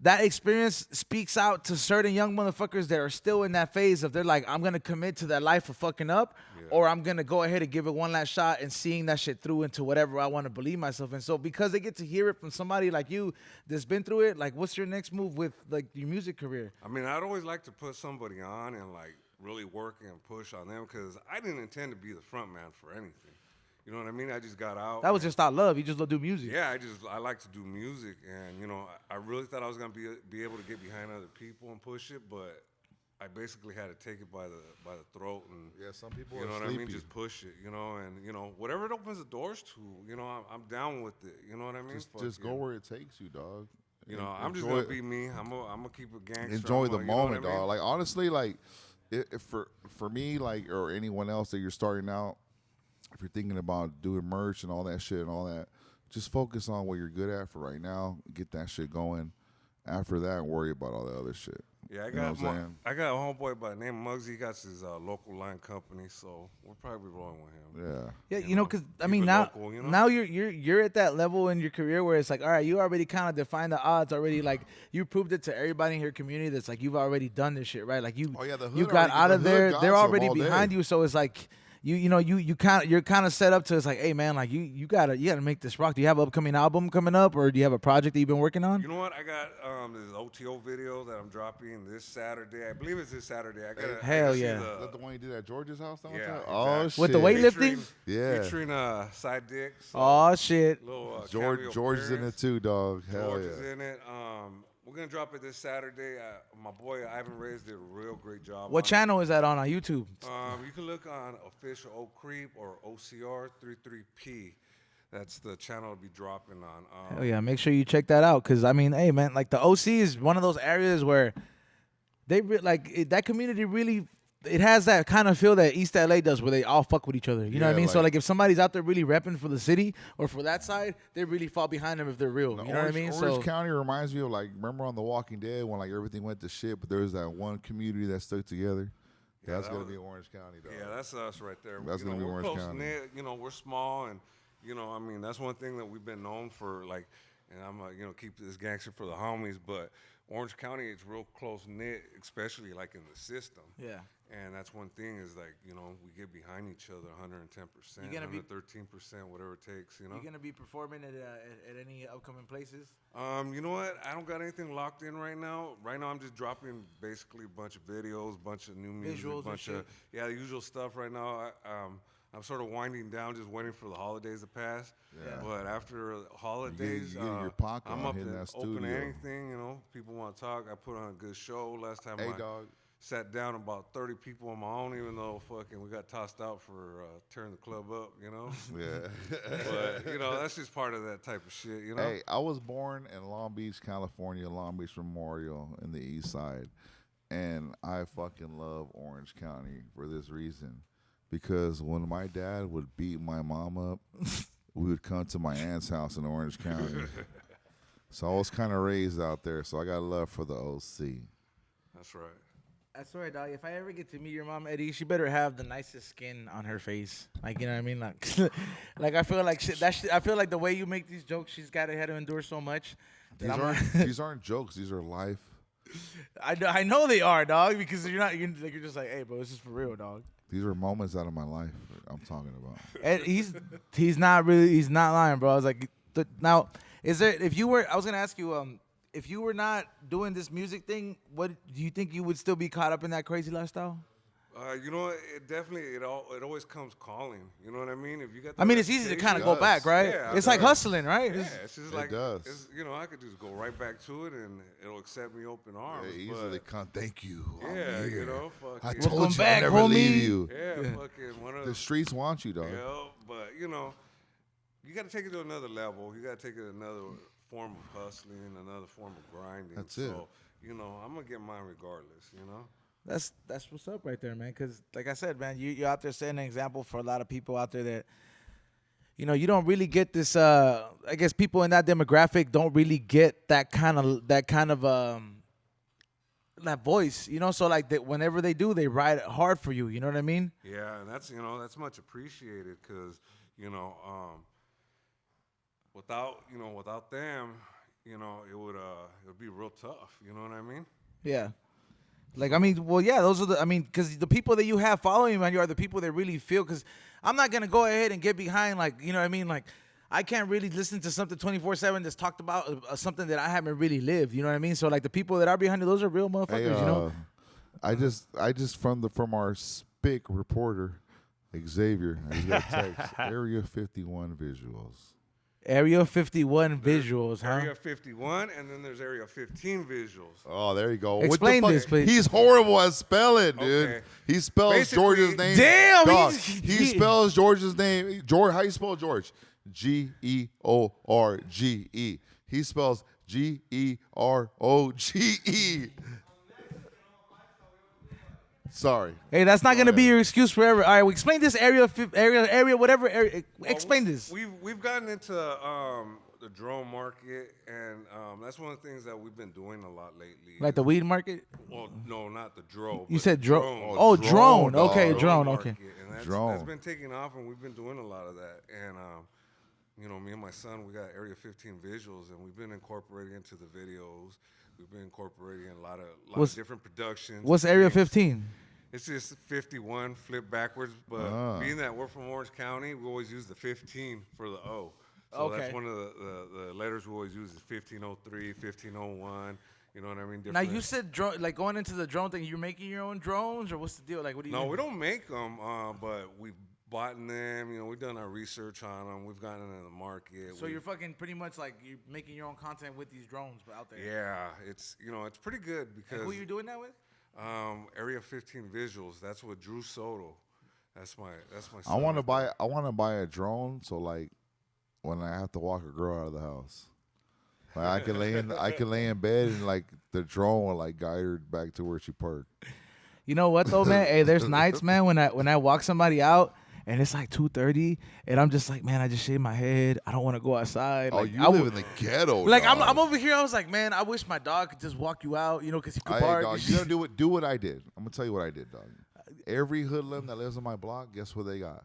that experience speaks out to certain young motherfuckers that are still in that phase of they're like, I'm gonna commit to that life of fucking up, or I'm gonna go ahead and give it one last shot and seeing that shit through into whatever I want to believe myself in. So because they get to hear it from somebody like you that's been through it, like what's your next move with like your music career? I mean, I'd always like to put somebody on and like really work and push on them because I didn't intend to be the front man for anything. You know what I mean? I just got out. That was just out love. You just don't do music. Yeah, I like to do music, and you know, I really thought I was gonna be able to get behind other people and push it, but I basically had to take it by the throat and Yeah, some people you are know what I sleepy. mean, just push it, you know, and you know whatever it opens the doors to, you know, I'm down with it. You know what I mean? Just go where it takes you, dog. You know, I'm just Enjoy gonna be me. I'm gonna keep it gangster. enjoy the you know what I moment, mean? dog. Like honestly, like if for me, like or anyone else that you're starting out, if you're thinking about doing merch and all that shit and all that, just focus on what you're good at for right now. Get that shit going. After that, worry about all the other shit. Yeah, You know what I'm saying? I got a homeboy by the name of Muggsy. He got his local line company, so we'll probably be rolling with him. Yeah. Yeah, you know, because I keep mean it now, local, you know? now you're at that level in your career where it's like, all right, you already kind of defined the odds already. Like you proved it to everybody in your community that's like you've already done this shit, right? Like you, Oh, yeah, the you hood got already- out the of hood there. got They're some already all day. behind you, so it's like you're kind of set up to it's like, hey man, like you gotta make this rock. Do you have an upcoming album coming up, or do you have a project that you've been working on? You know what? I got this OTO video that I'm dropping this Saturday. I believe it's this Saturday. I gotta Hell see yeah. Is that the one you did at George's house? That one Yeah, time? exactly. Oh shit. With the weightlifting? featuring, Yeah. featuring Sidedick. So Oh shit. little, George is in it too, dog. Hell George yeah. is in it. We're gonna drop it this Saturday. My boy Ivan Reyes did a real great job. What on channel is that on YouTube? You can look on official Oak Creep or OCR 33P. That's the channel to be dropping on. Hell yeah, make sure you check that out. Cause I mean, hey man, like the OC is one of those areas where they that community really. It has that kind of feel that East LA does, where they all fuck with each other. You know what I Yeah, mean? So like- like, if somebody's out there really repping for the city or for that side, they really fall behind them if they're real. You know what I mean? Orange County reminds me of like, remember on The Walking Dead when like everything went to shit, but there was that one community that stuck together. Yeah, That's that gonna was- be Orange County, dog. Yeah, that's us right there. That's You gonna know, be we're Orange close County. knit. You know, we're small, and you know, I mean, that's one thing that we've been known for. Like, and I'm you know, keep this gangster for the homies, but Orange County is real close knit, especially like in the system. Yeah. And that's one thing is like, you know, we get behind each other 110%, You gonna be- 113%, whatever it takes, you know. You gonna be performing at any upcoming places? You know what? I don't got anything locked in right now. Right now, I'm just dropping basically a bunch of videos, bunch of new music, Visuals and bunch shit. of the usual stuff. Right now, I'm sort of winding down, just waiting for the holidays to pass. Yeah. But after the holidays, you get your pocket I'm on up hitting to that open studio. anything. You know, people want to talk. I put on a good show last time. Hey, I dog. sat down about 30 people on my own, even though fucking we got tossed out for tearing the club up. You know. Yeah. But you know, that's just part of that type of shit. You know. Hey, I was born in Long Beach, California, Long Beach Memorial in the east side. And I fucking love Orange County for this reason. Because when my dad would beat my mom up, we would come to my aunt's house in Orange County. So I was kind of raised out there. So I got love for the OC. That's right. I swear, dog. If I ever get to meet your mom, Eddie, she better have the nicest skin on her face. Like, you know what I mean? Like, like I feel like shit. I feel like the way you make these jokes, she's got to endure so much. These aren't jokes. These are life. I know they are, dog. Because you're just like, hey, bro, this is for real, dog. These are moments out of my life I'm talking about. And he's not lying, bro. I was like, now, is there? I was gonna ask you, if you were not doing this music thing, what do you think you would still be caught up in that crazy lifestyle? You know, it definitely it always comes calling. You know what I mean? If you got, I mean, it's easy to kind of go does. back, right? Yeah, It's it like does. hustling, right? yeah, it's just like does. It's, you know, I could just go right back to it and it'll accept me open arms. Yeah, but- easily come. Thank you. I'm yeah, here. you know, I fucking, told Welcome you back, I'd never homie. leave you. yeah, fucking one of The streets want you, dog. yeah, but you know, you got to take it to another level. You got to take it to another form of hustling, another form of grinding. That's so, it. You know, I'm gonna get mine regardless. You know. That's what's up right there, man. Because like I said, man, you're out there setting an example for a lot of people out there that, you know, you don't really get this. I guess people in that demographic don't really get that kind of that voice, you know. So like whenever they do, they ride hard for you. You know what I mean? Yeah, and that's that's much appreciated because without them, you know, it would be real tough. You know what I mean? Yeah. Like, I mean, well, yeah, those are the, I mean, because the people that you have following you, man, you are the people that really feel, because I'm not going to go ahead and get behind, like, you know what I mean? Like, I can't really listen to something 24/7 that's talked about something that I haven't really lived, you know what I mean? So, like, the people that are behind it, those are real motherfuckers, Hey, you know? I just from our spick reporter, Xavier, I just got a text, Area 51 visuals. Area 51 visuals, huh? Area 51, and then there's Area 15 visuals. Oh, there you go. Explain what the this, fuck? please. He's horrible at spelling, dude. Okay. He spells Basically- George's name. Damn, Dog, he's- he spells George's name. George, how you spell George? George. He spells Geroge. Sorry. Hey, that's not going to be your excuse forever. All right, well, explain this area, whatever. Explain this. We've gotten into the drone market, and that's one of the things that we've been doing a lot lately. Like the weed market? Well, no, not the drone. You but said the drone. drone. Oh, drone, drone. dog. Okay, Drone drone. market, Okay. and that's Drone. been taking off, and we've been doing a lot of that. And you know, me and my son, we got Area 15 visuals, and we've been incorporating into the videos. We've been incorporating a lot of different productions. What's Area things. 15? It's just 51 flipped backwards, but being that we're from Orange County, we always use the 15 for the O. So Okay. that's one of the letters we always use is 1503, 1501. You know what I mean? Now, Different- you said drone, like going into the drone thing, you're making your own drones, or what's the deal? Like, what do you No, mean? we don't make them, but we've bought them. You know, we've done our research on them. We've gotten into the market. So you're fucking pretty much like you're making your own content with these drones out there. Yeah, it's it's pretty good because And who you doing that with? Area 15 visuals. That's what Drew Soto. That's my. I want to buy a drone, so like when I have to walk a girl out of the house, like I can lay in bed and like the drone will like guide her back to where she parked. You know what though, man? Hey, there's nights, man, when I walk somebody out and it's like 2:30, and I'm just like, man, I just shaved my head. I don't want to go outside. Oh, Like, you I live would- in the ghetto. Like dog. I'm over here. I was like, man, I wish my dog could just walk you out, you know, because he could Hey, bark. dog, you gotta do what I did. I'm gonna tell you what I did, dog. Every hoodlum that lives on my block, guess what they got?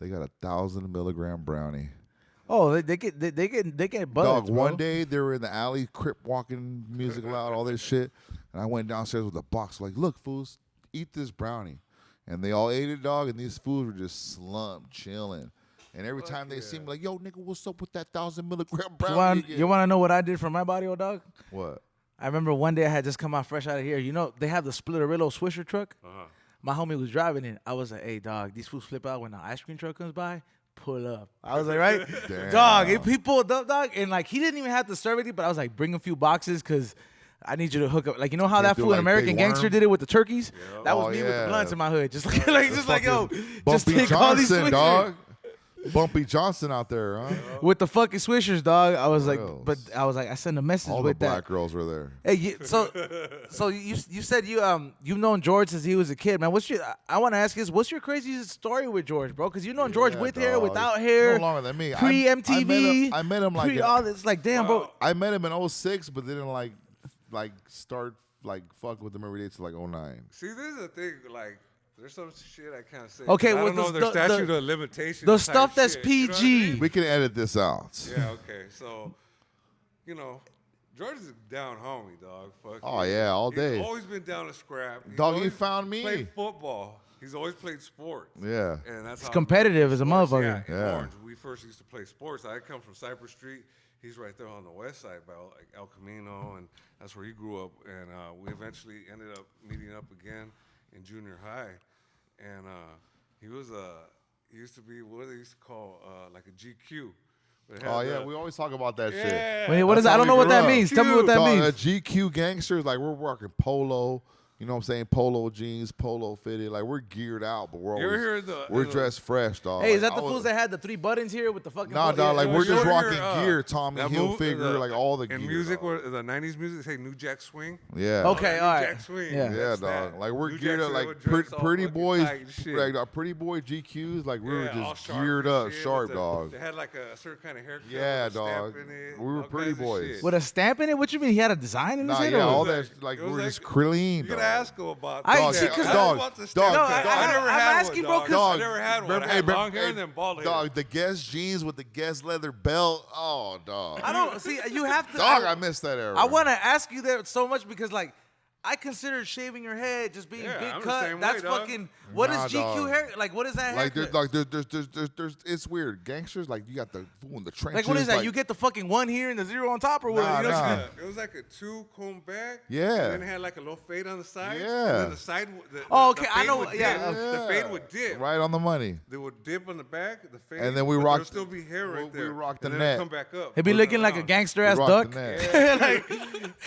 They got 1,000 milligram brownie. Oh, they get buzzed, Dog, bro. one day they were in the alley, crip walking, music loud, all this shit, and I went downstairs with a box, like, look, fools, eat this brownie, and they all ate it, dog, and these fools were just slumped, chilling, and every time they see me, like, yo, nigga, what's up with that 1,000 milligram brownie? You want to know what I did for my body, old dog? What? I remember one day I had just come out fresh out of here. You know, they have the Splitterillo Swisher truck. My homie was driving it. I was like, hey, dog, these fools flip out when the ice cream truck comes by. Pull up. I was like, right? Damn. Dog, if people, dog, and like, he didn't even have to serve anything, but I was like, bring a few boxes because I need you to hook up. Like, you know how Can't that do fool in like American Big Gangster Worm? did it with the turkeys? That was Oh, me with the yeah. blunts in my hood. Just like, yo, just Bumpy take all these Johnson, Swishers. dog. Bumpy Johnson out there, huh? With the fucking Swishers, dog. I was like, else? but I was like, I sent a message All the with that. black girls were there. Hey, so you said you've known George since he was a kid, man. I want to ask you this: what's your craziest story with George, bro? Because you known George Yeah, with hair, dog. without hair, No longer than me. pre MTV. I met him like pre all this. Like, damn, bro. I met him in 06, but didn't like start like fuck with him every day till like 09. See, this is the thing. Like, there's some shit I can't say. Okay, I well, don't know their statute of limitations. the type stuff that's shit, you know what I PG. mean? We can edit this out. Yeah. Okay. So, George is a down homie, dog. Fuck Oh, yeah, all day. He's always been down to scrap. He's Dog, you always found me. Played football. He's always played sports. Yeah. And that's It's how competitive as a sports, motherfucker. Yeah, in Yeah. Orange. We first used to play sports. I come from Cypress Street. He's right there on the west side by like El Camino, and that's where he grew up. And we eventually ended up meeting up again in junior high. And he used to be what they used to call like a GQ. But it had Oh yeah, the- we always talk about that shit. yeah. Wait, what is? That's I how don't we know what grew that up. means. Tell me what that Dog, means. a GQ gangsters, like we're rocking polo. You know what I'm saying? Polo jeans, polo fitted. Like we're geared out, but we're You ever always hear the- we're the- dressed fresh, dog. Hey, is Like, that the I was- fools that had the 3 buttons here with the fucking? Nah, dog. Like Yeah, we're you just ever rocking hear, gear, Tommy that Hilfiger, like all the and gear. music, dog. where the '90s music, say New Jack Swing. Yeah. Okay, New all right. Jack Swing. Yeah. Yeah, that's dog. that. Like we're New geared Jack up, Swing like with drinks all pretty fucking boys, tight and shit. like our pretty boy GQs. Like we were Yeah, all just sharp geared and up, shit sharp, with dog. They had like a certain kind of haircut. Yeah, with a stamp dog. in it, We were all pretty kinds of boys. shit. With a stamp in it? What you mean? He had a design in his Nah, head? yeah, or- all It was that like- like it we was were like- just clean, You dog. could ask him about I- that. see, 'cause I dog, want the dog, stand dog. cut. No, I never I'm had asking, one, bro, dog. 'cause- I never had one. I had long hair and then bald hair. Dog, the Guess jeans with the Guess leather belt. Oh, dog. I don't see. You have to. Dog, I missed that era. I want to ask you that so much because like. I consider shaving your head just being Yeah, big I'm the cut. same way, That's dog. fucking. What Nah, is GQ dog. hair? Like, what is that like haircut? there's it's weird. Gangsters, like you got the fool in the trenches. Like, what is that? like- you get the fucking 1 here and the 0 on top, or what? Nah, You know what I'm nah. saying? It was like a 2-comb back. Yeah. And then it had like a little fade on the side. Yeah. And then the side. Oh, the okay, I fade know, would yeah. dip. The fade would dip. Right on the money. They would dip on the back, the fade. And then we but rocked- There'd still be hair right we there. rocked the and then net. it'd come back up. He'd be Goes looking like a around. gangster ass Rock duck. the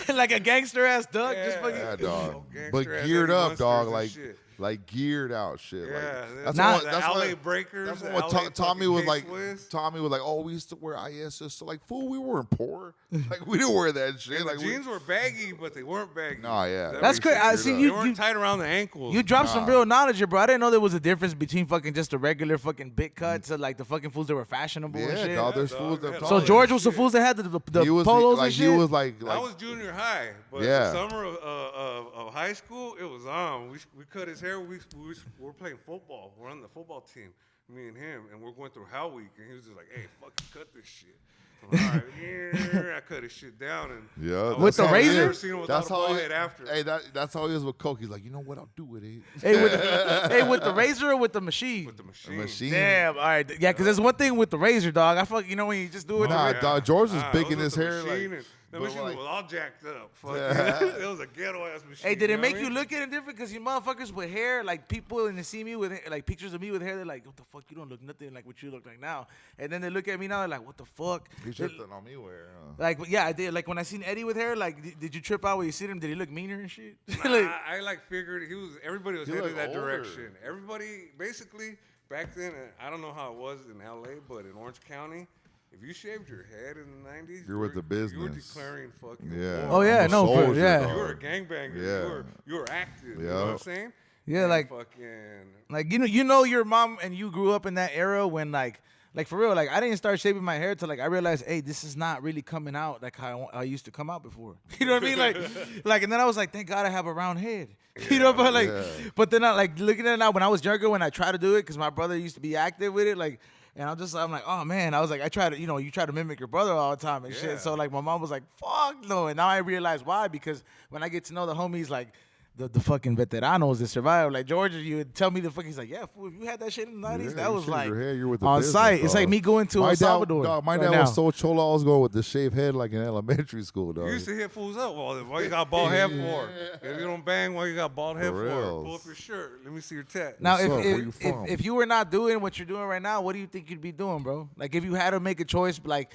net. like a gangster ass duck. Just Yeah. fucking. Yeah, dog. Gangster But ass geared Eddie up, Munsters dog. and Like, shit. like geared out shit. Yeah, like, that's Nah. the LA Breakers. That's the what LA Tommy fucking was like. K-Swiss. Tommy was like, "Oh, we used to wear ISs." So like, fool, we weren't poor. Like, we didn't wear that shit. And Like, the jeans were baggy, but they weren't baggy. Nah, yeah. That That's makes crazy. sense. I see They you. weren't tight around the ankles. You dropped some Nah. real knowledge here, bro. I didn't know there was a difference between fucking just the regular fucking bit cuts and like the fucking fools that were fashionable and yeah, shit. dog. There's dog, fools yeah. that. So told George you. was the fools that had the He was polos like and shit. he was like I was junior high, but Yeah. the summer of high school, it was on. We cut his hair. We were playing football. We're on the football team, me and him, and we're going through Hell Week, and he was just like, "Hey, fucking cut this shit." I'm like, all right, yeah. I cut his shit down, and Yeah, I With was- the I razor? never seen him without That's a bald how. head after. Hey, that's how he is with coke. He's like, you know what? I'll do with it. Hey, with the razor or with the machine? With the A machine. machine. Damn. All right. Yeah, because there's one thing with the razor, dog. I fuck. You know when you just do it. Nah, the- dog. George was Nah, big it in was his with the hair. machine, Like, and the but machine like- was all jacked up. Fuck. Yeah. It was a ghetto ass machine. Hey, did it know make what I you mean? look at it different? Because you motherfuckers with hair, like people and they see me with like pictures of me with hair, they're like, "What the fuck? You don't look nothing like what you look like now." And then they look at me now, they're like, "What the fuck?" he tripped on me wear. Like, yeah, I did. Like when I seen Eddie with hair, like, did you trip out when you see him? Did he look meaner and shit? Nah, Like, I like figured everybody was He headed looked that older. direction. Everybody basically back then, I don't know how it was in LA, but in Orange County, if you shaved your head in the 90s, You're with the You were business. declaring fucking Yeah. Oh, yeah, I'm a no, for- soldier, yeah. dog. You were a gangbanger. Yeah. You were active. You Yeah. know what I'm saying? Yeah, And like- fucking. like you know your mom and you grew up in that era when like for real, like I didn't start shaving my hair till like I realized, hey, this is not really coming out like how I used to come out before. You know what I mean? Like, and then I was like, thank God I have a round head. You know, but like, yeah. but then I like looking at it now when I was younger when I tried to do it because my brother used to be active with it, like. And I'm like, oh man, I was like, I try to, you try to mimic your brother all the time and Yeah. shit. So like, my mom was like, fuck no. And now I realize why, because when I get to know the homies, like the fucking veteranos that survive, like George, you would tell me the fuck, he's like, yeah, fool, if you had that shit in the 90s, Yeah, that you was shaved like your hair, you're with the on business, site. It's dog. like me going to My El dad, Salvador. dog, my right dad now. was so cholo. I was going with the shaved head like in elementary school, dog. You used to hit fools up. Well, why you got bald head for? If you don't bang, why you got bald head for? reals. Pull up your shirt. Let me see your tat. Now, What's up? Where if, you if, from? if you were not doing what you're doing right now, what do you think you'd be doing, bro? Like if you had to make a choice, like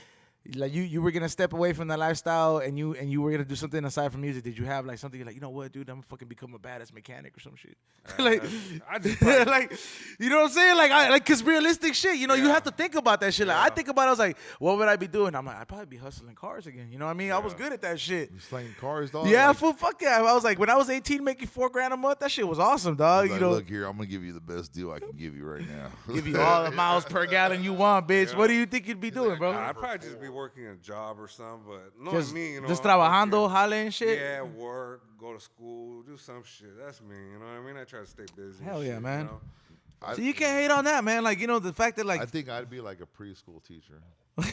you were gonna step away from that lifestyle and you were gonna do something aside from music, did you have like something like, you know what, dude, I'm gonna fucking become a badass mechanic or some shit? Like, I just probably- like, you know what I'm saying? Like, cause realistic shit, you Yeah. have to think about that shit. Like, I Yeah. think about it, I was like, what would I be doing? I'm like, I'd probably be hustling cars again. You know what I mean? I was good at that shit. You slanging cars, dog. Yeah, like, fool, fuck yeah. I was like, when I was 18, making $4,000 a month, that shit was awesome, dog. he's You like, know, look here, I'm gonna give you the best deal I can give you right now. give you all the miles per gallon you want, bitch. Yeah. What do you think you'd be doing, bro? I'd probably just be working a job or something, but knowing Just, me, just I'm trabajando, working- jale and shit. Yeah, work, go to school, do some shit. That's me, you know what I mean? I try to stay busy. and Hell yeah, shit, man. You know? So you can't hate on that, man. Like, the fact that like, I think I'd be like a preschool teacher. If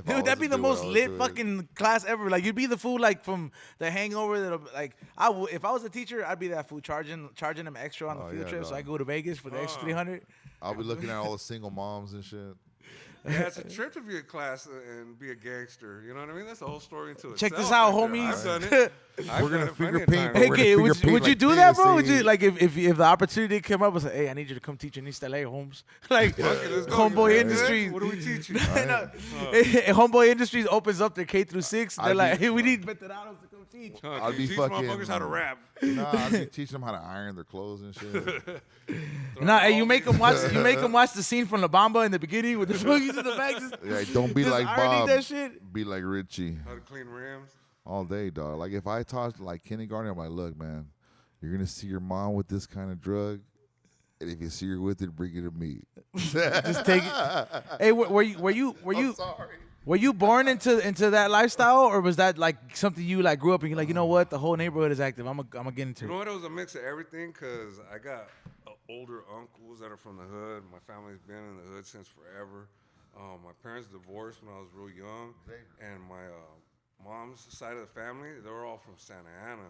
I dude, was that'd be to the do what most I was lit doing. fucking class ever. Like, you'd be the fool like from The Hangover. That'll like, if I was a teacher, I'd be that fool charging them extra on the Oh, field yeah, trip, so dog. I go to Vegas for the extra 300. I'll be looking at all the single moms and shit. Yeah, it's a trip to be a class and be a gangster. You know what I mean? That's a whole story into Check itself. this out, right there. homies. I've done it. I've We're gonna done it plenty finger of paint, times. but Hey, we're kid, gonna would finger you paint do like that, bro? Would Tennessee. you like if the opportunity came up, was like, hey, I need you to come teach in East LA, Holmes. Like, Okay, let's go. Homeboy You Industries. What do we teach you? Homeboy Industries opens up their K through 6. They're I'd like, be- hey, we need veteranos to come teach. I'll be teach fucking- motherfuckers how to rap. Nah, I'd be teaching them how to iron their clothes and shit. Nah, hey, you make them watch the scene from La Bamba in the beginning with the foogies in the back. Just, Yeah, don't be just like ironing Bob. that shit. Be like Richie How to clean rims. all day, dog. Like if I taught like kindergarten, I'm like, look, man, you're gonna see your mom with this kind of drug, and if you see her with it, bring it to me. Just take it. Hey, were you I'm sorry. Were you born into that lifestyle, or was that like something you like grew up and you're like, you know what, the whole neighborhood is active. I'm gonna get into You know it. what? It was a mix of everything because I got older uncles that are from the hood. My family's been in the hood since forever. My parents divorced when I was real young, and my mom's side of the family, they were all from Santa Ana,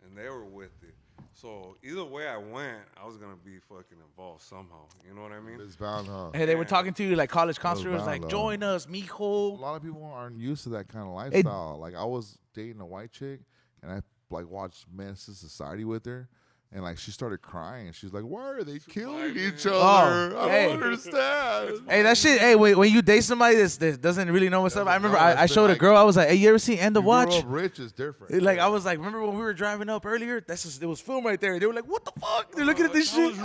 and they were with it. So either way I went, I was gonna be fucking involved somehow. You know what I mean? It's bound to. Hey, they were talking to you like college was counselors, bound like to. join us, A mijo. lot of people aren't used to that kind of lifestyle. Like I was dating a white chick, and I like watched Menace to Society with her, and like she started crying, and she's like, "Why are they killing each other? I hey. don't understand." Hey, that shit. Hey, wait, when you date somebody that doesn't really know what's up, I remember I showed a girl. I was like, "Hey, you ever seen End of You grow Watch?" up rich is different. Like I was like, remember when we were driving up earlier? It was film right there. They were like, "What the fuck?" They're looking at this shit.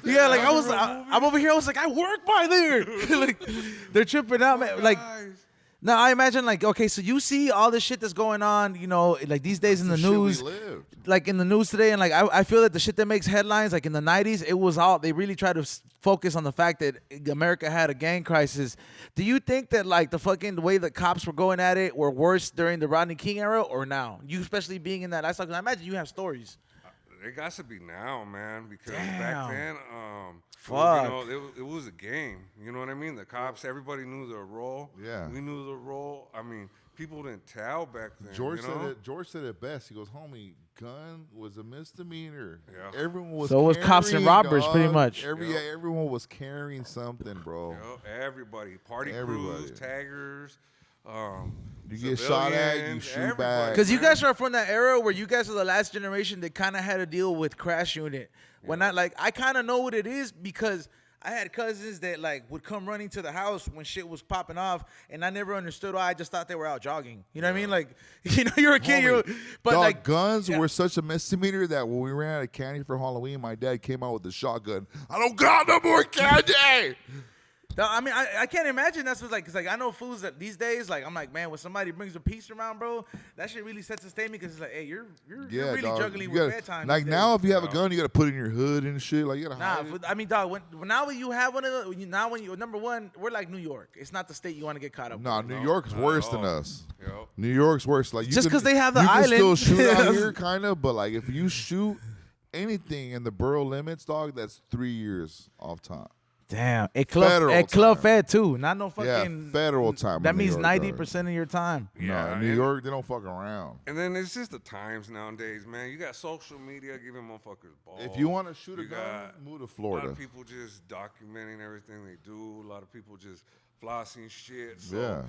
Yeah, like I'm over here. I was like, I work by there. Like they're tripping out, man. Like. Now I imagine like, okay, so you see all this shit that's going on, you know, like these days in the Shit we news, lived. like in the news today, and like I feel that the shit that makes headlines, like in the 90s, it was all, they really tried to focus on the fact that America had a gang crisis. Do you think that like the way the cops were going at it were worse during the Rodney King era or now? You especially being in that lifestyle, 'cause I imagine you have stories. It got to be now, man, because Damn. back then, Fuck. you know, it was a game. You know what I mean? The cops, everybody knew their role. Yeah. We knew the role. I mean, people didn't tell back then. George you know? George said it best. He goes, "Homie, gun was a misdemeanor. Yeah. Everyone was So it was cops and carrying, robbers, pretty dog. much. Yeah, everyone was carrying something, bro. Yep, everybody, party Everybody. crews, taggers. You get shot at, you civilians, shoot everybody, back. Because you man. guys are from that era where you guys are the last generation that kind of had to deal with crash unit. When I kind of know what it is because I had cousins that like would come running to the house when shit was popping off, and I never understood why. I just thought they were out jogging. You know what I mean? Like, you know, you're a kid, Homie, but dog, like guns yeah. were such a misdemeanor that when we ran out of candy for Halloween, my dad came out with the shotgun. I don't got no more candy. No, I mean, I can't imagine that's what's like, cause like I know fools that these days, like I'm like, man, when somebody brings a piece around, bro, that shit really sets a statement, cause it's like, hey, you're really dog, juggling you with gotta- bedtime. Like these now, days. if you have a gun, you gotta put it in your hood and shit. Like you gotta Nah, hide it. I mean, dog. When you have one of those, now when you number one, we're like New York. It's not the state you want to get caught up. Nah, with. New York's worse than all. us. Yep. New York's worse. Like you Just can- 'cause they have the you can still island. shoot out here, kind of. But like if you shoot anything in the borough limits, dog, that's 3 years off time. Damn, it Federal club time. fed too. Not no fucking federal time That in New means York, 90% of your time. No, in New York they don't fuck around. And then it's just the times nowadays, man. You got social media giving motherfuckers balls. If you want to shoot a You gun, got move to a lot Florida. of people just documenting everything they do. A lot of people just flossing shit. So Yeah.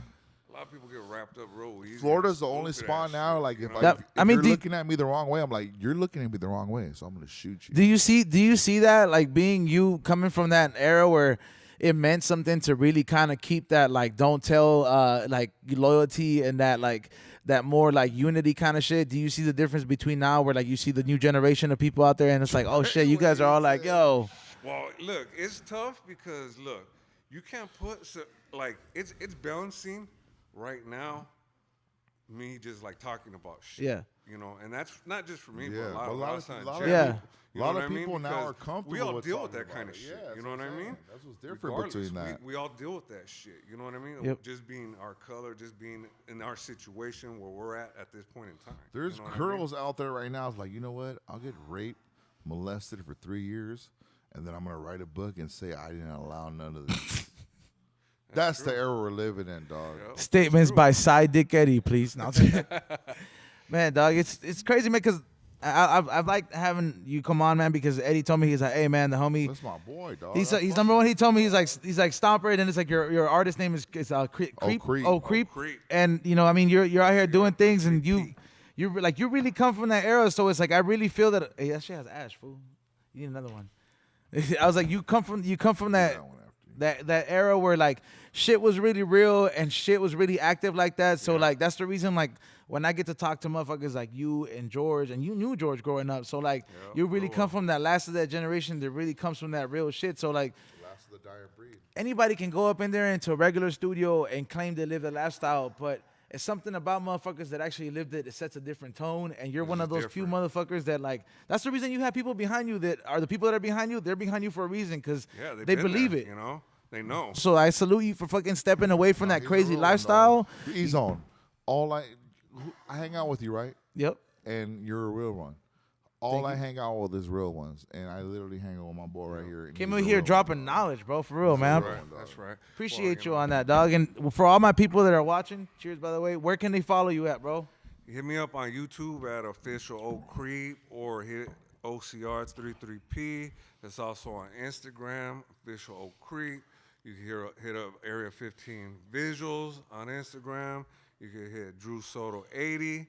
a lot of people get wrapped up real easy. Florida's the in only stupid spot ass now. shit, Like you if, know? like, if I mean, you're looking at me the wrong way, I'm like, you're looking at me the wrong way, so I'm gonna shoot you. Do you see that, like being you coming from that era where it meant something to really kind of keep that like don't tell like loyalty and that like that more like unity kind of shit? Do you see the difference between now where like you see the new generation of people out there and it's like, oh shit, you guys are all like, yo. Well, look, it's tough because look, you can't put like it's balancing right now. Me just like talking about shit. Yeah. You know, and that's not just for me, Yeah, but a lot of times. Yeah. A lot of people now are comfortable. We all with deal with talking that kind of about it. shit. Yeah, You know what I I'm mean? saying. That's what's different Regardless, between that. we all deal with that shit. You know what I mean? Yep. Just being our color, just being in our situation where we're at this point in time. There's you know what I mean? girls out there right now. It's like, you know what? I'll get raped, molested for 3 years, and then I'm gonna write a book and say I didn't allow none of this. That's the era we're living in, dog. Yep. Statements by Sidedick Eddie, please. No, man, dog, it's crazy, man, because I've liked having you come on, man, because Eddie told me, he's like, hey, man, the homie. That's my boy, dog. He's I fuck number with one. him. He told me he's like Stomper, and then it's like your artist name is Creep. Creep. Oh, Creep. Creep. And you know, I mean, you're out here doing things, and you really come from that era. So it's like I really feel that. Hey, that shit has ash, fool. You need another one. I was like, you come from that That one after you. that era where like shit was really real and shit was really active like that. So like that's the reason like when I get to talk to motherfuckers like you and George, and you knew George growing up, so like you really come from that last of that generation that really comes from that real shit. So like Last of the dire breed. anybody can go up in there into a regular studio and claim they live the lifestyle, but it's something about motherfuckers that actually lived it that sets a different tone, and you're one of those few motherfuckers that like that's the reason you have people behind you that are the people that are behind you. They're behind you for a reason because Yeah, they've they been believe there, it. You know, they know. So I salute you for fucking stepping away from that crazy lifestyle. E-Zone. I hang out with you, right? Yep. And you're a real one. I hang out with is real ones, and I literally hang out with my boy right here. Came in here dropping knowledge, bro, for real, man. That's right. Appreciate you on that, dog. And for all my people that are watching, cheers, by the way, where can they follow you at, bro? Hit me up on YouTube at official Oak Creep or hit OCR33P. It's also on Instagram, official Oak Creep. You can hit up Area 15 Visuals on Instagram. You can hit Drew Soto 80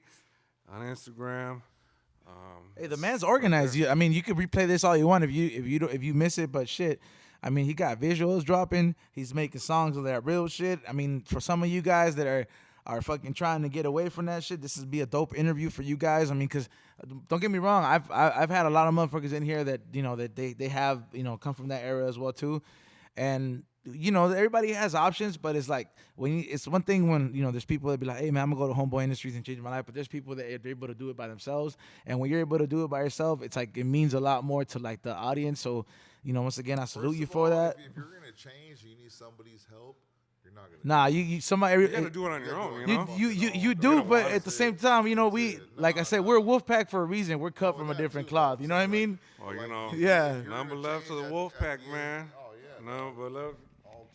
on Instagram. Hey, the man's organized. I mean, you can replay this all you want if you miss it, but shit. I mean, he got visuals dropping. He's making songs of that real shit. I mean, for some of you guys that are fucking trying to get away from that shit, this would be a dope interview for you guys. I mean, because don't get me wrong, I've had a lot of motherfuckers in here that that they have come from that era as well too, and everybody has options, but it's like it's one thing when there's people that be like, hey man, I'm gonna go to Homeboy Industries and change my life, but there's people that they're able to do it by themselves, and when you're able to do it by yourself, it's like it means a lot more to like the audience. So once again, I salute you for that. If you're gonna change, you need somebody's help. You're not gonna. Nah, you gotta do it on your own. You do, but at the same time, we like I said, we're Wolfpack for a reason. We're cut from a different cloth. You know what I mean? Well, Yeah. None but love to the Wolfpack, man. Oh yeah. None but love.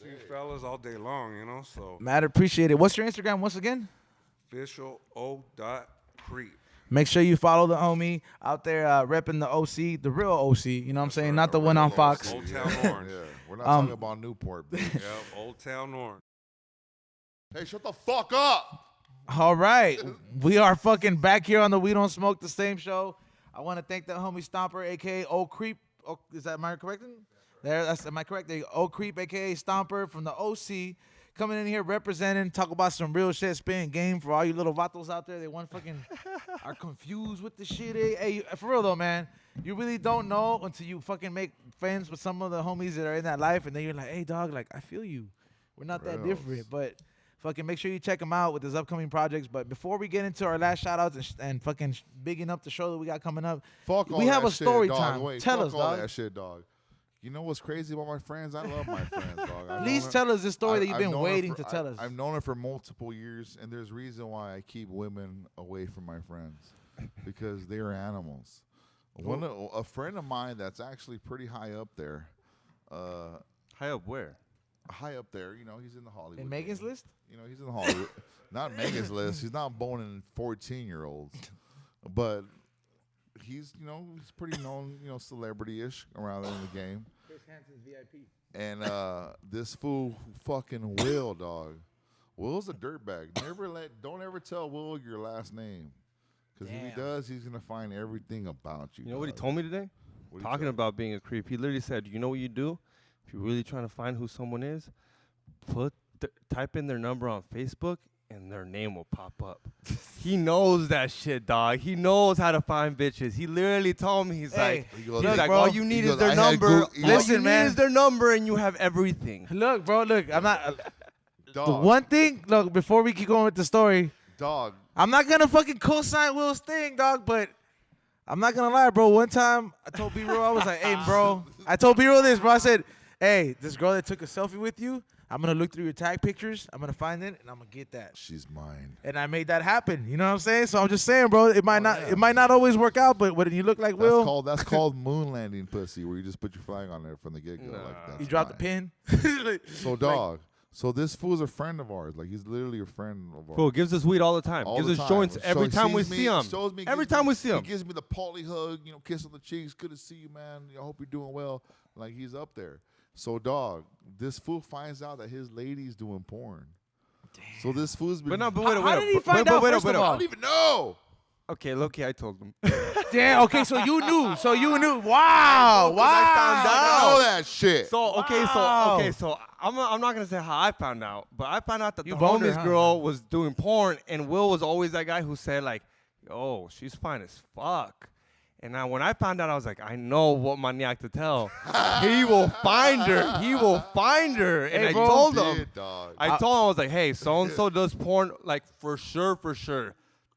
These fellas all day long, so. Matt, appreciate it. What's your Instagram once again? Official O.Creep. Make sure you follow the homie out there repping the OC, the real OC. You know what I'm saying? Not the one on Fox. Old Town Orange. Yeah, we're not talking about Newport. Yep, Old Town Orange. Hey, shut the fuck up. All right. We are fucking back here on the We Don't Smoke the Same show. I want to thank the homie Stomper, a.k.a. Old Creep. Oh, am I correct? Am I correct? Old Creep, a.k.a. Stomper from the OC. Coming in here representing, talk about some real shit, spitting game for all you little vatos out there. They are confused with the shit. Hey, for real though, man. You really don't know until you fucking make friends with some of the homies that are in that life, and then you're like, hey, dog, like, I feel you. We're not that different, but fucking make sure you check him out with his upcoming projects. But before we get into our last shout-outs and fucking bigging up the show that we got coming up, we have a story time. Tell us, dog. That shit, dog. You know what's crazy about my friends? I love my friends, dog. Please tell us the story that you've been waiting to tell us. I've known her for multiple years, and there's reason why I keep women away from my friends, because they are animals. A friend of mine that's actually pretty high up there. High up where? High up there. He's in the Hollywood. In Megan's list? He's in the Hollywood. Not Megan's list. He's not boning 14-year-olds, but he's he's pretty known celebrity-ish around in the game. Chris Hansen's VIP. And this fool fucking Will, dog. Will's a dirtbag. Don't ever tell Will your last name, because if he does, he's gonna find everything about you. You know what he told me today? Talking about being a creep, he literally said, "You know what you do? If you're really trying to find who someone is, type in their number on Facebook." And their name will pop up. He knows that shit, dog. He knows how to find bitches. He literally told me, he's like, all you need is their number. Listen, man, is their number, and you have everything. Look, bro, I'm not. The one thing, look, before we keep going with the story, dog, I'm not gonna fucking co-sign Will's thing, dog. But I'm not gonna lie, bro. One time I told B-Roll, I was like, hey, bro. I told B-Roll this, bro. I said, hey, this girl that took a selfie with you, I'm going to look through your tag pictures. I'm going to find it, and I'm going to get that. She's mine. And I made that happen. You know what I'm saying? So I'm just saying, bro, it might not always work out, but when you look like Will. That's called moon landing pussy, where you just put your flag on there from the get-go. Like, you drop the pin. So, dog. So this fool's a friend of ours. Like, he's literally a friend of ours. Fool gives us weed all the time. Gives us joints every time we see him. Every time we see him. He gives me the poly hug, kiss on the cheeks. Good to see you, man. I hope you're doing well. Like, he's up there. So, dog, this fool finds out that his lady's doing porn. Damn. So this fool's been. How did he find out? First of all, I don't even know. Okay, low-key, I told him. Damn. Okay, so you knew. Wow. I found out. I know that shit. So I'm not gonna say how I found out, but I found out that the homie's girl was doing porn, and Will was always that guy who said like, "Yo, she's fine as fuck." And now when I found out, I was like, I know what maniac to tell. He will find her. He will find her. And I told him. I was like, hey, so-and-so does porn, like, for sure.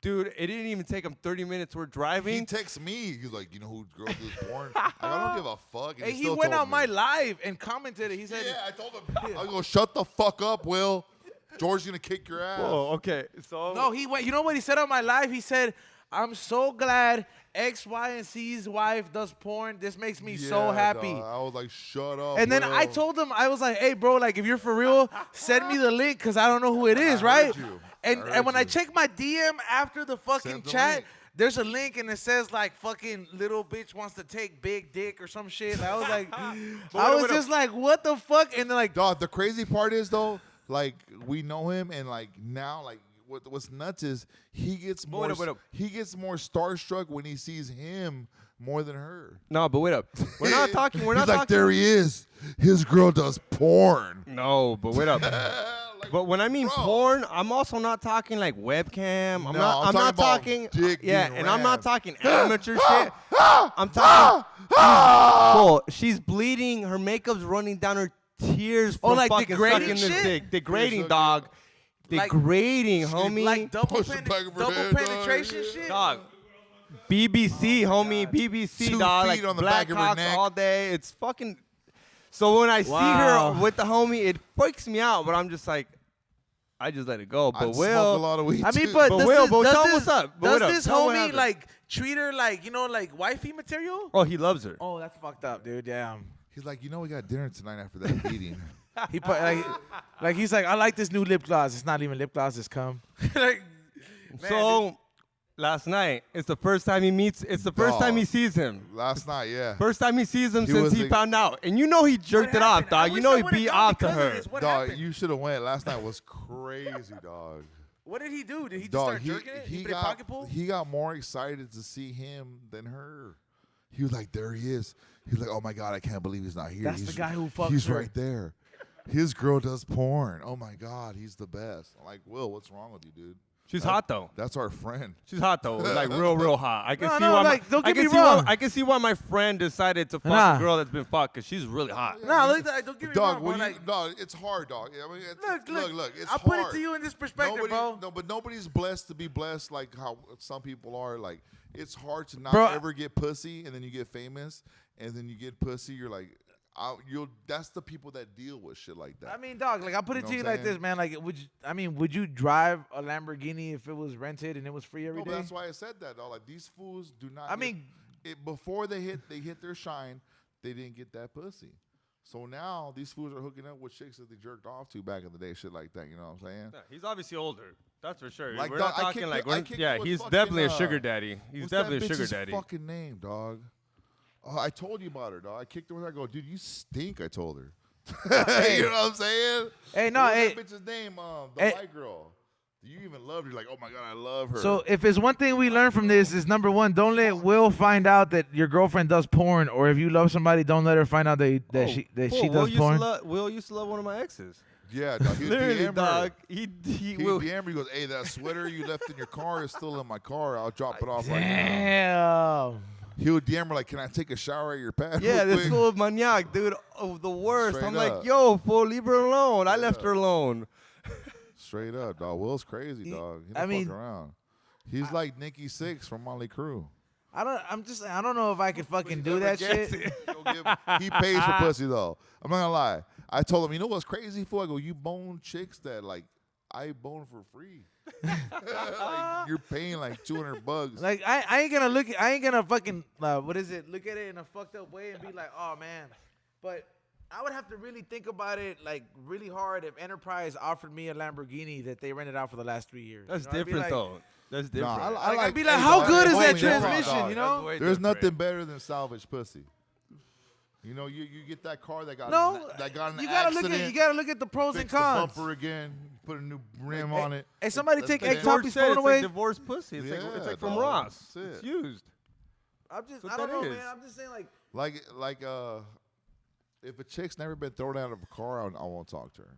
Dude, it didn't even take him 30 minutes. We're driving. He texts me. He's like, you know who girl does porn? I don't give a fuck. And Hey, he still went told on me. my live and commented it. He said, Yeah, I told him. I go, shut the fuck up, Will. George's gonna kick your ass. Oh, okay. So no, he went. You know what he said on my live? He said, I'm so glad X, Y, and C's wife does porn. This makes me so happy. Dog. I was like, shut up. And then Will. I told him, I was like, hey, bro, like, if you're for real, send me the link because I don't know who it is, right? you. And when I you. check my DM after the fucking Send the chat, link. there's a link and it says, like, fucking little bitch wants to take big dick or some shit. And I was like, I was just like, what the fuck? And they're like, Dog, the crazy part is, though, like, we know him, and, like, now, like, what's nuts is he gets more he gets more starstruck when he sees him more than her. no, but wait up. We're not talking. We're not He's like, talking. there he is. His girl does porn. No, but wait up. Like, But when I mean bro. porn, I'm also not talking like webcam. I'm No, not. I'm not talking talking. about dick Yeah, being and I'm not rammed. talking amateur shit. I'm talking. Well, she's bleeding. Her makeup's running down her tears from like fucking degrading sucking this shit? dick. Degrading, sucking- dog. Like- Degrading, homie. like double, Push the back of her head, dog. penetration Yeah. shit. Dog. BBC, homie. BBC, 2 dog. feet Like on the black back of her cocks neck. all day. It's fucking. So when I see Wow. her with the homie, it freaks me out. But I'm just like, I just let it go. But I smoke Will, a lot of weed I mean, too. but But does Will, this, but does tell this, what's up. But does wait up, this tell what homie, happened. like, treat her like, you know, like wifey material? oh, he loves her. Oh, that's fucked up, dude. Damn. He's like, you know, we got dinner tonight after that meeting. He put like he's like, I like this new lip gloss. It's not even lip gloss. It's cum. Like, man, So last night, it's the first time he meets. It's the first time he Dog. sees him. Last night, yeah. First time he sees him He since was he like- found out, and you know he jerked it off, dog. You know he beat off to her. What Dog, happened? you should have went. Last night was crazy, dog. What did he do? Did he just Dog, start jerking it? he put a got pocket pull? he got more excited to see him than her. He was like, there he is. He's like, oh my god, I can't believe he's not here. That's the guy who fucks He's her. right there. His girl does porn. Oh my god, he's the best. I'm like, Will, what's wrong with you, dude? She's hot though. That's our friend. She's hot though, like real hot. I can No, see no, why. like, don't I get can me see why. wrong. I can see why my friend decided to fuck Nah. a girl that's been fucked because she's really hot. No, look, don't get me Dog, wrong, when bro. you, Like, no, it's hard, dog. I mean, look, it's I'll hard. put it to you in this perspective, Nobody, bro. No, but nobody's blessed to be blessed like how some people are. Like, it's hard to not Bro, ever get pussy, and then you get famous, and then you get pussy. You're like, that's the people that deal with shit like that. I mean, dog, like, I'll put it know to you what I'm like this, saying? man. Like, would you drive a Lamborghini if it was rented and it was free every no, day? but that's why I said that, dog. Like, these fools do not. I get- mean- before they hit their shine, they didn't get that pussy. So now these fools are hooking up with chicks that they jerked off to back in the day, shit like that. You know what I'm saying? Yeah, he's obviously older. That's for sure. Like, We're dog, not I talking kicked like it- I we're, kicked yeah. it with He's fucking, definitely a sugar daddy. He's What's definitely that a sugar bitch's daddy. fucking name, dog? Oh, I told you about her, dog. I kicked her with her. I go, dude, you stink. I told her. You know what I'm saying? Hey, no, What was hey. that bitch's name? The Hey. white girl. Do you even love her? You're like, oh my god, I love her. So if it's one thing we learned from this is number one, don't let Will find out that your girlfriend does porn, or if you love somebody, don't let her find out that she does porn. Will used to love one of my exes. yeah, dog. He'd Literally, DM her. dog. He He'd will. DM her. He goes, hey, that sweater you left in your car is still in my car. I'll drop it off right now. Damn. He would DM her like, can I take a shower at your pad? Yeah, real this quick? fool of maniac, dude. Oh, the worst. Straight I'm up. like, yo, fool, leave her alone. I left her alone. Straight up, dog. Will's crazy, dog. He I don't mean- fuck around. He's like Nikki Sixx from Motley Crue. I don't know if I could fucking do that shit. He pays for pussy though. I'm not gonna lie. I told him, you know what's crazy for? I go, you bone chicks that like I bone for free. Like, you're paying like $200. Like I ain't gonna fucking look at it in a fucked up way and be like, oh man. But I would have to really think about it like really hard if Enterprise offered me a Lamborghini that they rented out for the last 3 years. That's You know, I'd be different like- though. That's different. I'd be like, hey, how dog, good hey, is that homie, hold on, transmission? dog. You know? That's way There's different. nothing better than salvage pussy. You know, you get that car that got No, that got in an you gotta accident. look at the pros and fix the cons. bumper again. Put a new rim on it. Hey, somebody That's take the Egg damn- George Toppy's said phone it's away. like divorced pussy. It's Yeah, like from dog. Rouse. That's It's it. used. I'm just, That's I what don't that know, is. man. I'm just saying, like, Like if a chick's never been thrown out of a car, I won't talk to her.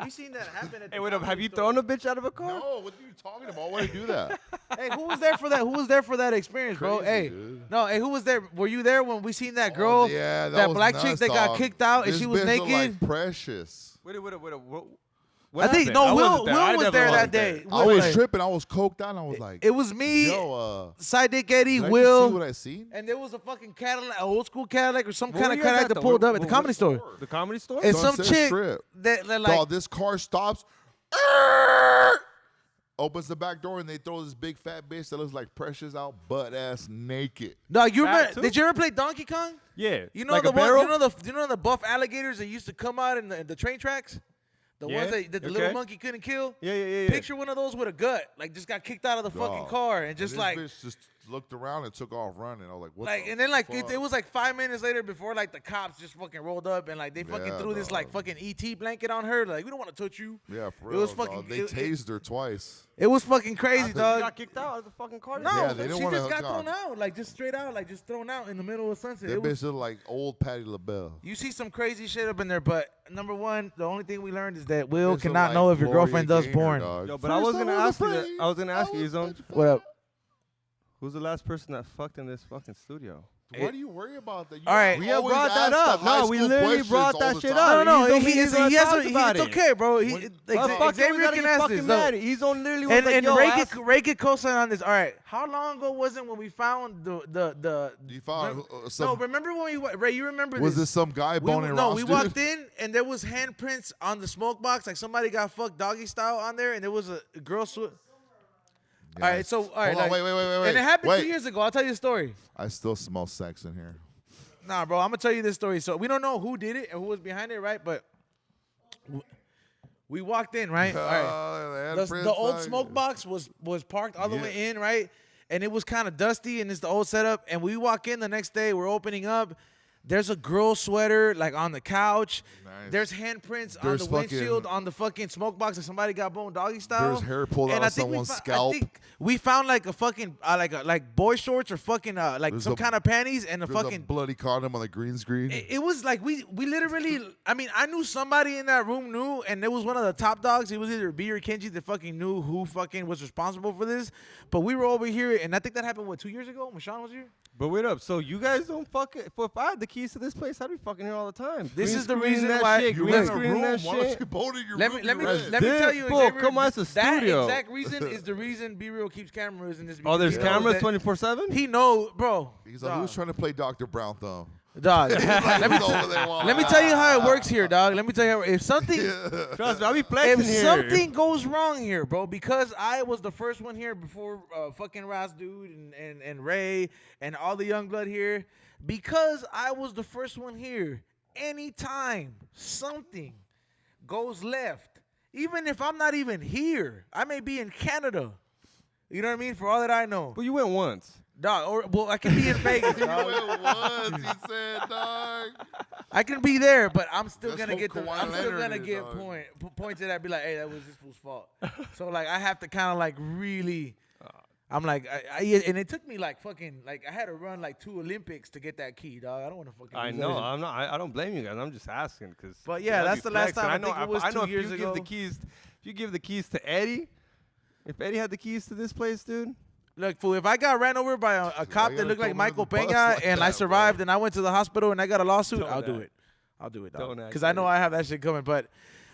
we seen that happen. At Hey, the wait up. Have comedy you store. thrown a bitch out of a car? No, what are you talking about? Why do you do that? Hey, who was there for that? Who was there for that experience, bro? Crazy, Hey, dude. no, hey, who was there? Were you there when we seen that girl? Oh, yeah, that was black chick nuts, that got dog. kicked out and This she was bitch looked naked? like Precious. Wait. What I think happened? no. wasn't Will there. I was never there was that day. I Will- was tripping. I was coked out. And I was like, It was me, yo, Sidedick Eddie, did I just see Will, what I seen? and there was a fucking Cadillac, an old school Cadillac or some Where kind were of you guys Cadillac at, that though? pulled Where- up at the where- Comedy what Store. The Comedy Store? And some Sunset chick Strip. that like Dog, this car stops, opens the back door, and they throw this big fat bitch that looks like Precious out, butt ass naked. no, you Fat remember? too? Did you ever play Donkey Kong? Yeah. You know like the a one, barrel? you know the buff alligators that used to come out in the train tracks, the Yeah, ones that the little okay. monkey couldn't kill. Yeah. Picture one of those with a gut, like just got kicked out of the fucking Dog. car and just this like bitch just looked around and took off running. I was like, what? like the and then like fuck? it was like 5 minutes later before like the cops just fucking rolled up and like they fucking Yeah, threw this like dog. fucking ET blanket on her. Like we don't want to touch you. Yeah, for it real. was dog. fucking- They it- tased her twice. It was fucking crazy, You dog. got kicked out of the fucking car? No, Yeah, they didn't she wanna just got hook thrown out, like just straight out, like just thrown out in the middle of sunset. That It was, bitch looked like old Patti LaBelle. you see some crazy shit up in there, but number one, the only thing we learned is that Will Bitch cannot looked know like if your Gloria girlfriend does Gaynor, porn. dog. Yo, but I was gonna ask you that. I was gonna ask you, Zone. What up? Who's the last person that fucked in this fucking studio? Why do you worry about that? You All right. We have always brought that ask the up. high No, we school literally questions brought all that the shit time. up. No, He's the one he who's gonna has talk a, about it's it. okay, bro. When- Motherfucker, Xavier we gotta can get ask fucking this. mad. No. He's on literally was And, like, and yo, Ray, ask- Ray could co-sign on this. All right, how long ago was it when we found the You found no, some. remember when we Ray? You remember Was this? this some guy We, boning no, Rouse, we dude? walked in and there was handprints on the smoke box, like somebody got fucked doggy style on there, and there was a girl. All right, so all right, Hold on, like- wait. and it happened Wait. 2 years ago. I'll tell you the story. I still smell sex in here. Nah, bro, I'm gonna tell you this story. So we don't know who did it and who was behind it, right? But we walked in, right? All right. The old smoke box was parked all the way in, right? And it was kind of dusty, and it's the old setup. And we walk in the next day, we're opening up. There's a girl sweater like on the couch. Nice. There's handprints There's on the windshield fucking- on the fucking smoke box, and somebody got bone doggy style. There's hair pulled And out I of think we someone's I scalp. think we found like a fucking like boy shorts or fucking like There's some a- kind of panties and a There's fucking a bloody condom on the green screen. it was like we literally. I mean, I knew somebody in that room knew, and it was one of the top dogs. It was either B or Kenji that fucking knew who fucking was responsible for this. But we were over here, and I think that happened 2 years ago when Sean was here. But wait up. So you guys don't fuck it. If I had the keys to this place, I'd be fucking here all the time. This Green is the screen reason that why- shit, You green rent a screen that Why don't shit. you bolt in your Let room? me let You're right. me tell you, Fool, Xavier, come on, it's a that studio. exact reason is the reason B Real keeps cameras in this. Oh, there's because he knows cameras that- 24/7. He know, bro. He's like, dog. who's trying to play Dr. Brown Thumb? Dog. let me He's over there while let me tell you how it works here, dog. Let me tell you if something. Trust me, I'll be flexing If here. something goes wrong here, bro, because I was the first one here before fucking Rouse dude and Ray and all the young blood here, because I was the first one here, anytime something goes left, even if I'm not even here, I may be in Canada. You know what I mean? For all that I know. But you went once. Dog, or well, I can be in Vegas, dog. Went once, he said, dog. I can be there, but I'm still Let's gonna hope get the. Kawhi I'm still Leonard gonna is, get dog. point to that. Be like, hey, that was this fool's fault. So like, I have to kind of like really. I'm like, and it took me like fucking like I had to run like 2 Olympics to get that key, dog. I don't want to fucking. I lose know. that. I'm not. I don't blame you guys. I'm just asking because. But yeah, that's the last time. I think it was I know 2 if years you ago. give the keys, if you give the keys to Eddie, if Eddie had the keys to this place, dude. Look, fool, if I got ran over by a cop you that gotta looked like throw me under Michael the bus Peña like and I that, survived bro? and I went to the hospital and I got a lawsuit, Don't I'll do act. it. I'll do it, Don't dog. act, Because I know Eddie. I have that shit coming. But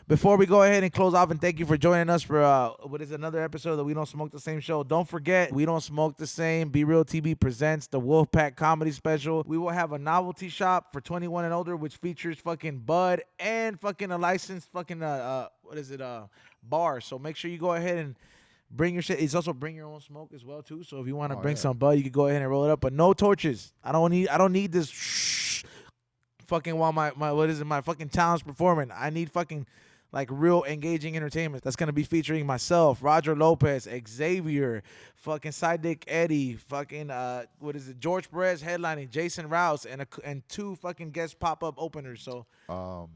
before we go ahead and close off, and thank you for joining us for what is another episode of We Don't Smoke the Same show. Don't forget, We Don't Smoke the Same. Be Real TV presents the Wolfpack comedy special. We will have a novelty shop for 21 and older, which features fucking bud and fucking a licensed fucking bar. So make sure you go ahead and bring your shit. It's also bring your own smoke as well too. So if you want to bring some bud, you can go ahead and roll it up. But no torches. I don't need this fucking while my my fucking talent's performing. I need fucking like real engaging entertainment. That's gonna be featuring myself, Roger Lopez, Xavier, fucking Sidedick Eddie, fucking George Perez headlining, Jason Rouse, and 2 fucking guest pop-up openers. So I'm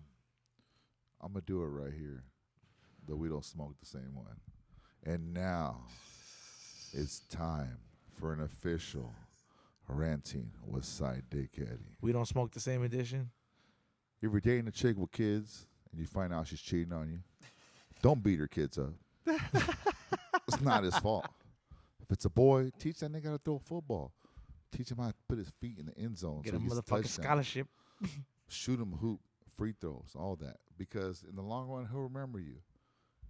gonna do it right here. That we don't smoke the same one. And now it's time for an official ranting with Sidedick Eddie. we don't smoke the same edition. If you're dating a chick with kids and you find out she's cheating on you, don't beat her kids up. It's not his fault. If it's a boy, teach that nigga how to throw a football. Teach him how to put his feet in the end zone. Get so a he gets motherfucking touchdowns. scholarship. Shoot him hoop, free throws, all that. Because in the long run, he'll remember you.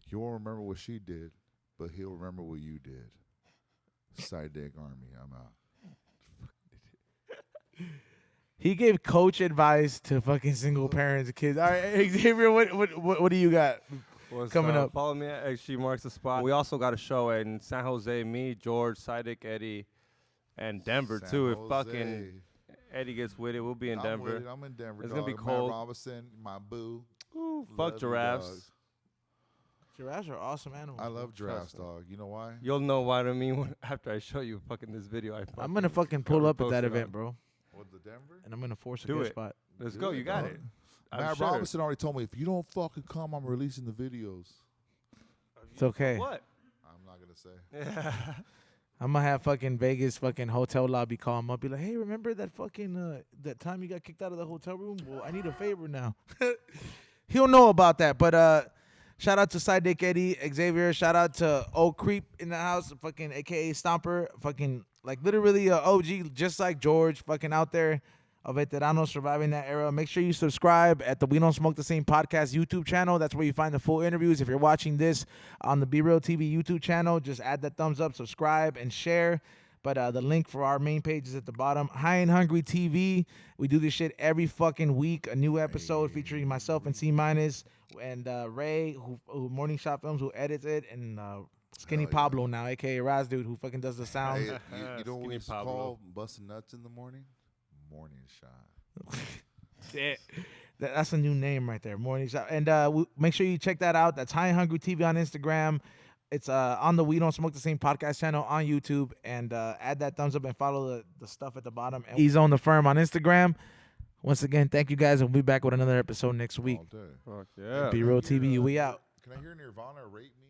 You won't remember what she did, but he'll remember what you did. Sidedick Army, I'm out. He gave coach advice to fucking single parents, kids. All right, Xavier, what do you got coming up? Follow me at She Marks the Spot. We also got a show in San Jose. Me, George, Sidedick Eddie, and Denver San too. If Jose. fucking Eddie gets with it, we'll be in I'm Denver. with it. I'm in Denver. It's dog. gonna be Matt cold. Robinson, my boo. Ooh, Love fuck you, giraffes. dog. Giraffes are awesome animals. I love giraffes, Trust me. dog. You know why? You'll know what I mean after I show you fucking this video. I'm gonna fucking pull up at that posted event, on. bro, What, the Denver? and I'm gonna force a Do good it. spot. Let's Do go. it, You got dog. it. I'm Matt sure. Robinson already told me if you don't fucking come, I'm releasing the videos. It's okay. What? I'm not gonna say. I'm gonna have fucking Vegas fucking hotel lobby call him up, be like, hey, remember that fucking that time you got kicked out of the hotel room? Well, I need a favor now. He'll know about that, but shout out to Sidedick Eddie, Xavier. Shout out to Old Creep in the house, fucking AKA Stomper, fucking like literally a OG, just like George, fucking out there, a veterano surviving that era. Make sure you subscribe at the We Don't Smoke the Same podcast YouTube channel. That's where you find the full interviews. If you're watching this on the Be Real TV YouTube channel, just add that thumbs up, subscribe, and share. But the link for our main page is at the bottom. High and Hungry TV. We do this shit every fucking week. A new episode featuring myself and C Minus and Ray, who Morning Shot Films, who edits it, and Skinny Hell yeah. Pablo now, aka Rouse dude, who fucking does the sounds. Hey, you know what we Skinny used to Pablo. call busting nuts in the morning? Morning shot. Yeah. That's a new name right there, Morning Shot. And make sure you check that out. That's High and Hungry TV on Instagram. It's on the We Don't Smoke the Same podcast channel on YouTube. And add that thumbs up and follow the stuff at the bottom. And He's on the Firm on Instagram. Once again, thank you guys. And we'll be back with another episode next week. All day. Fuck yeah. Be Real TV, we out. Can I hear Nirvana rate me?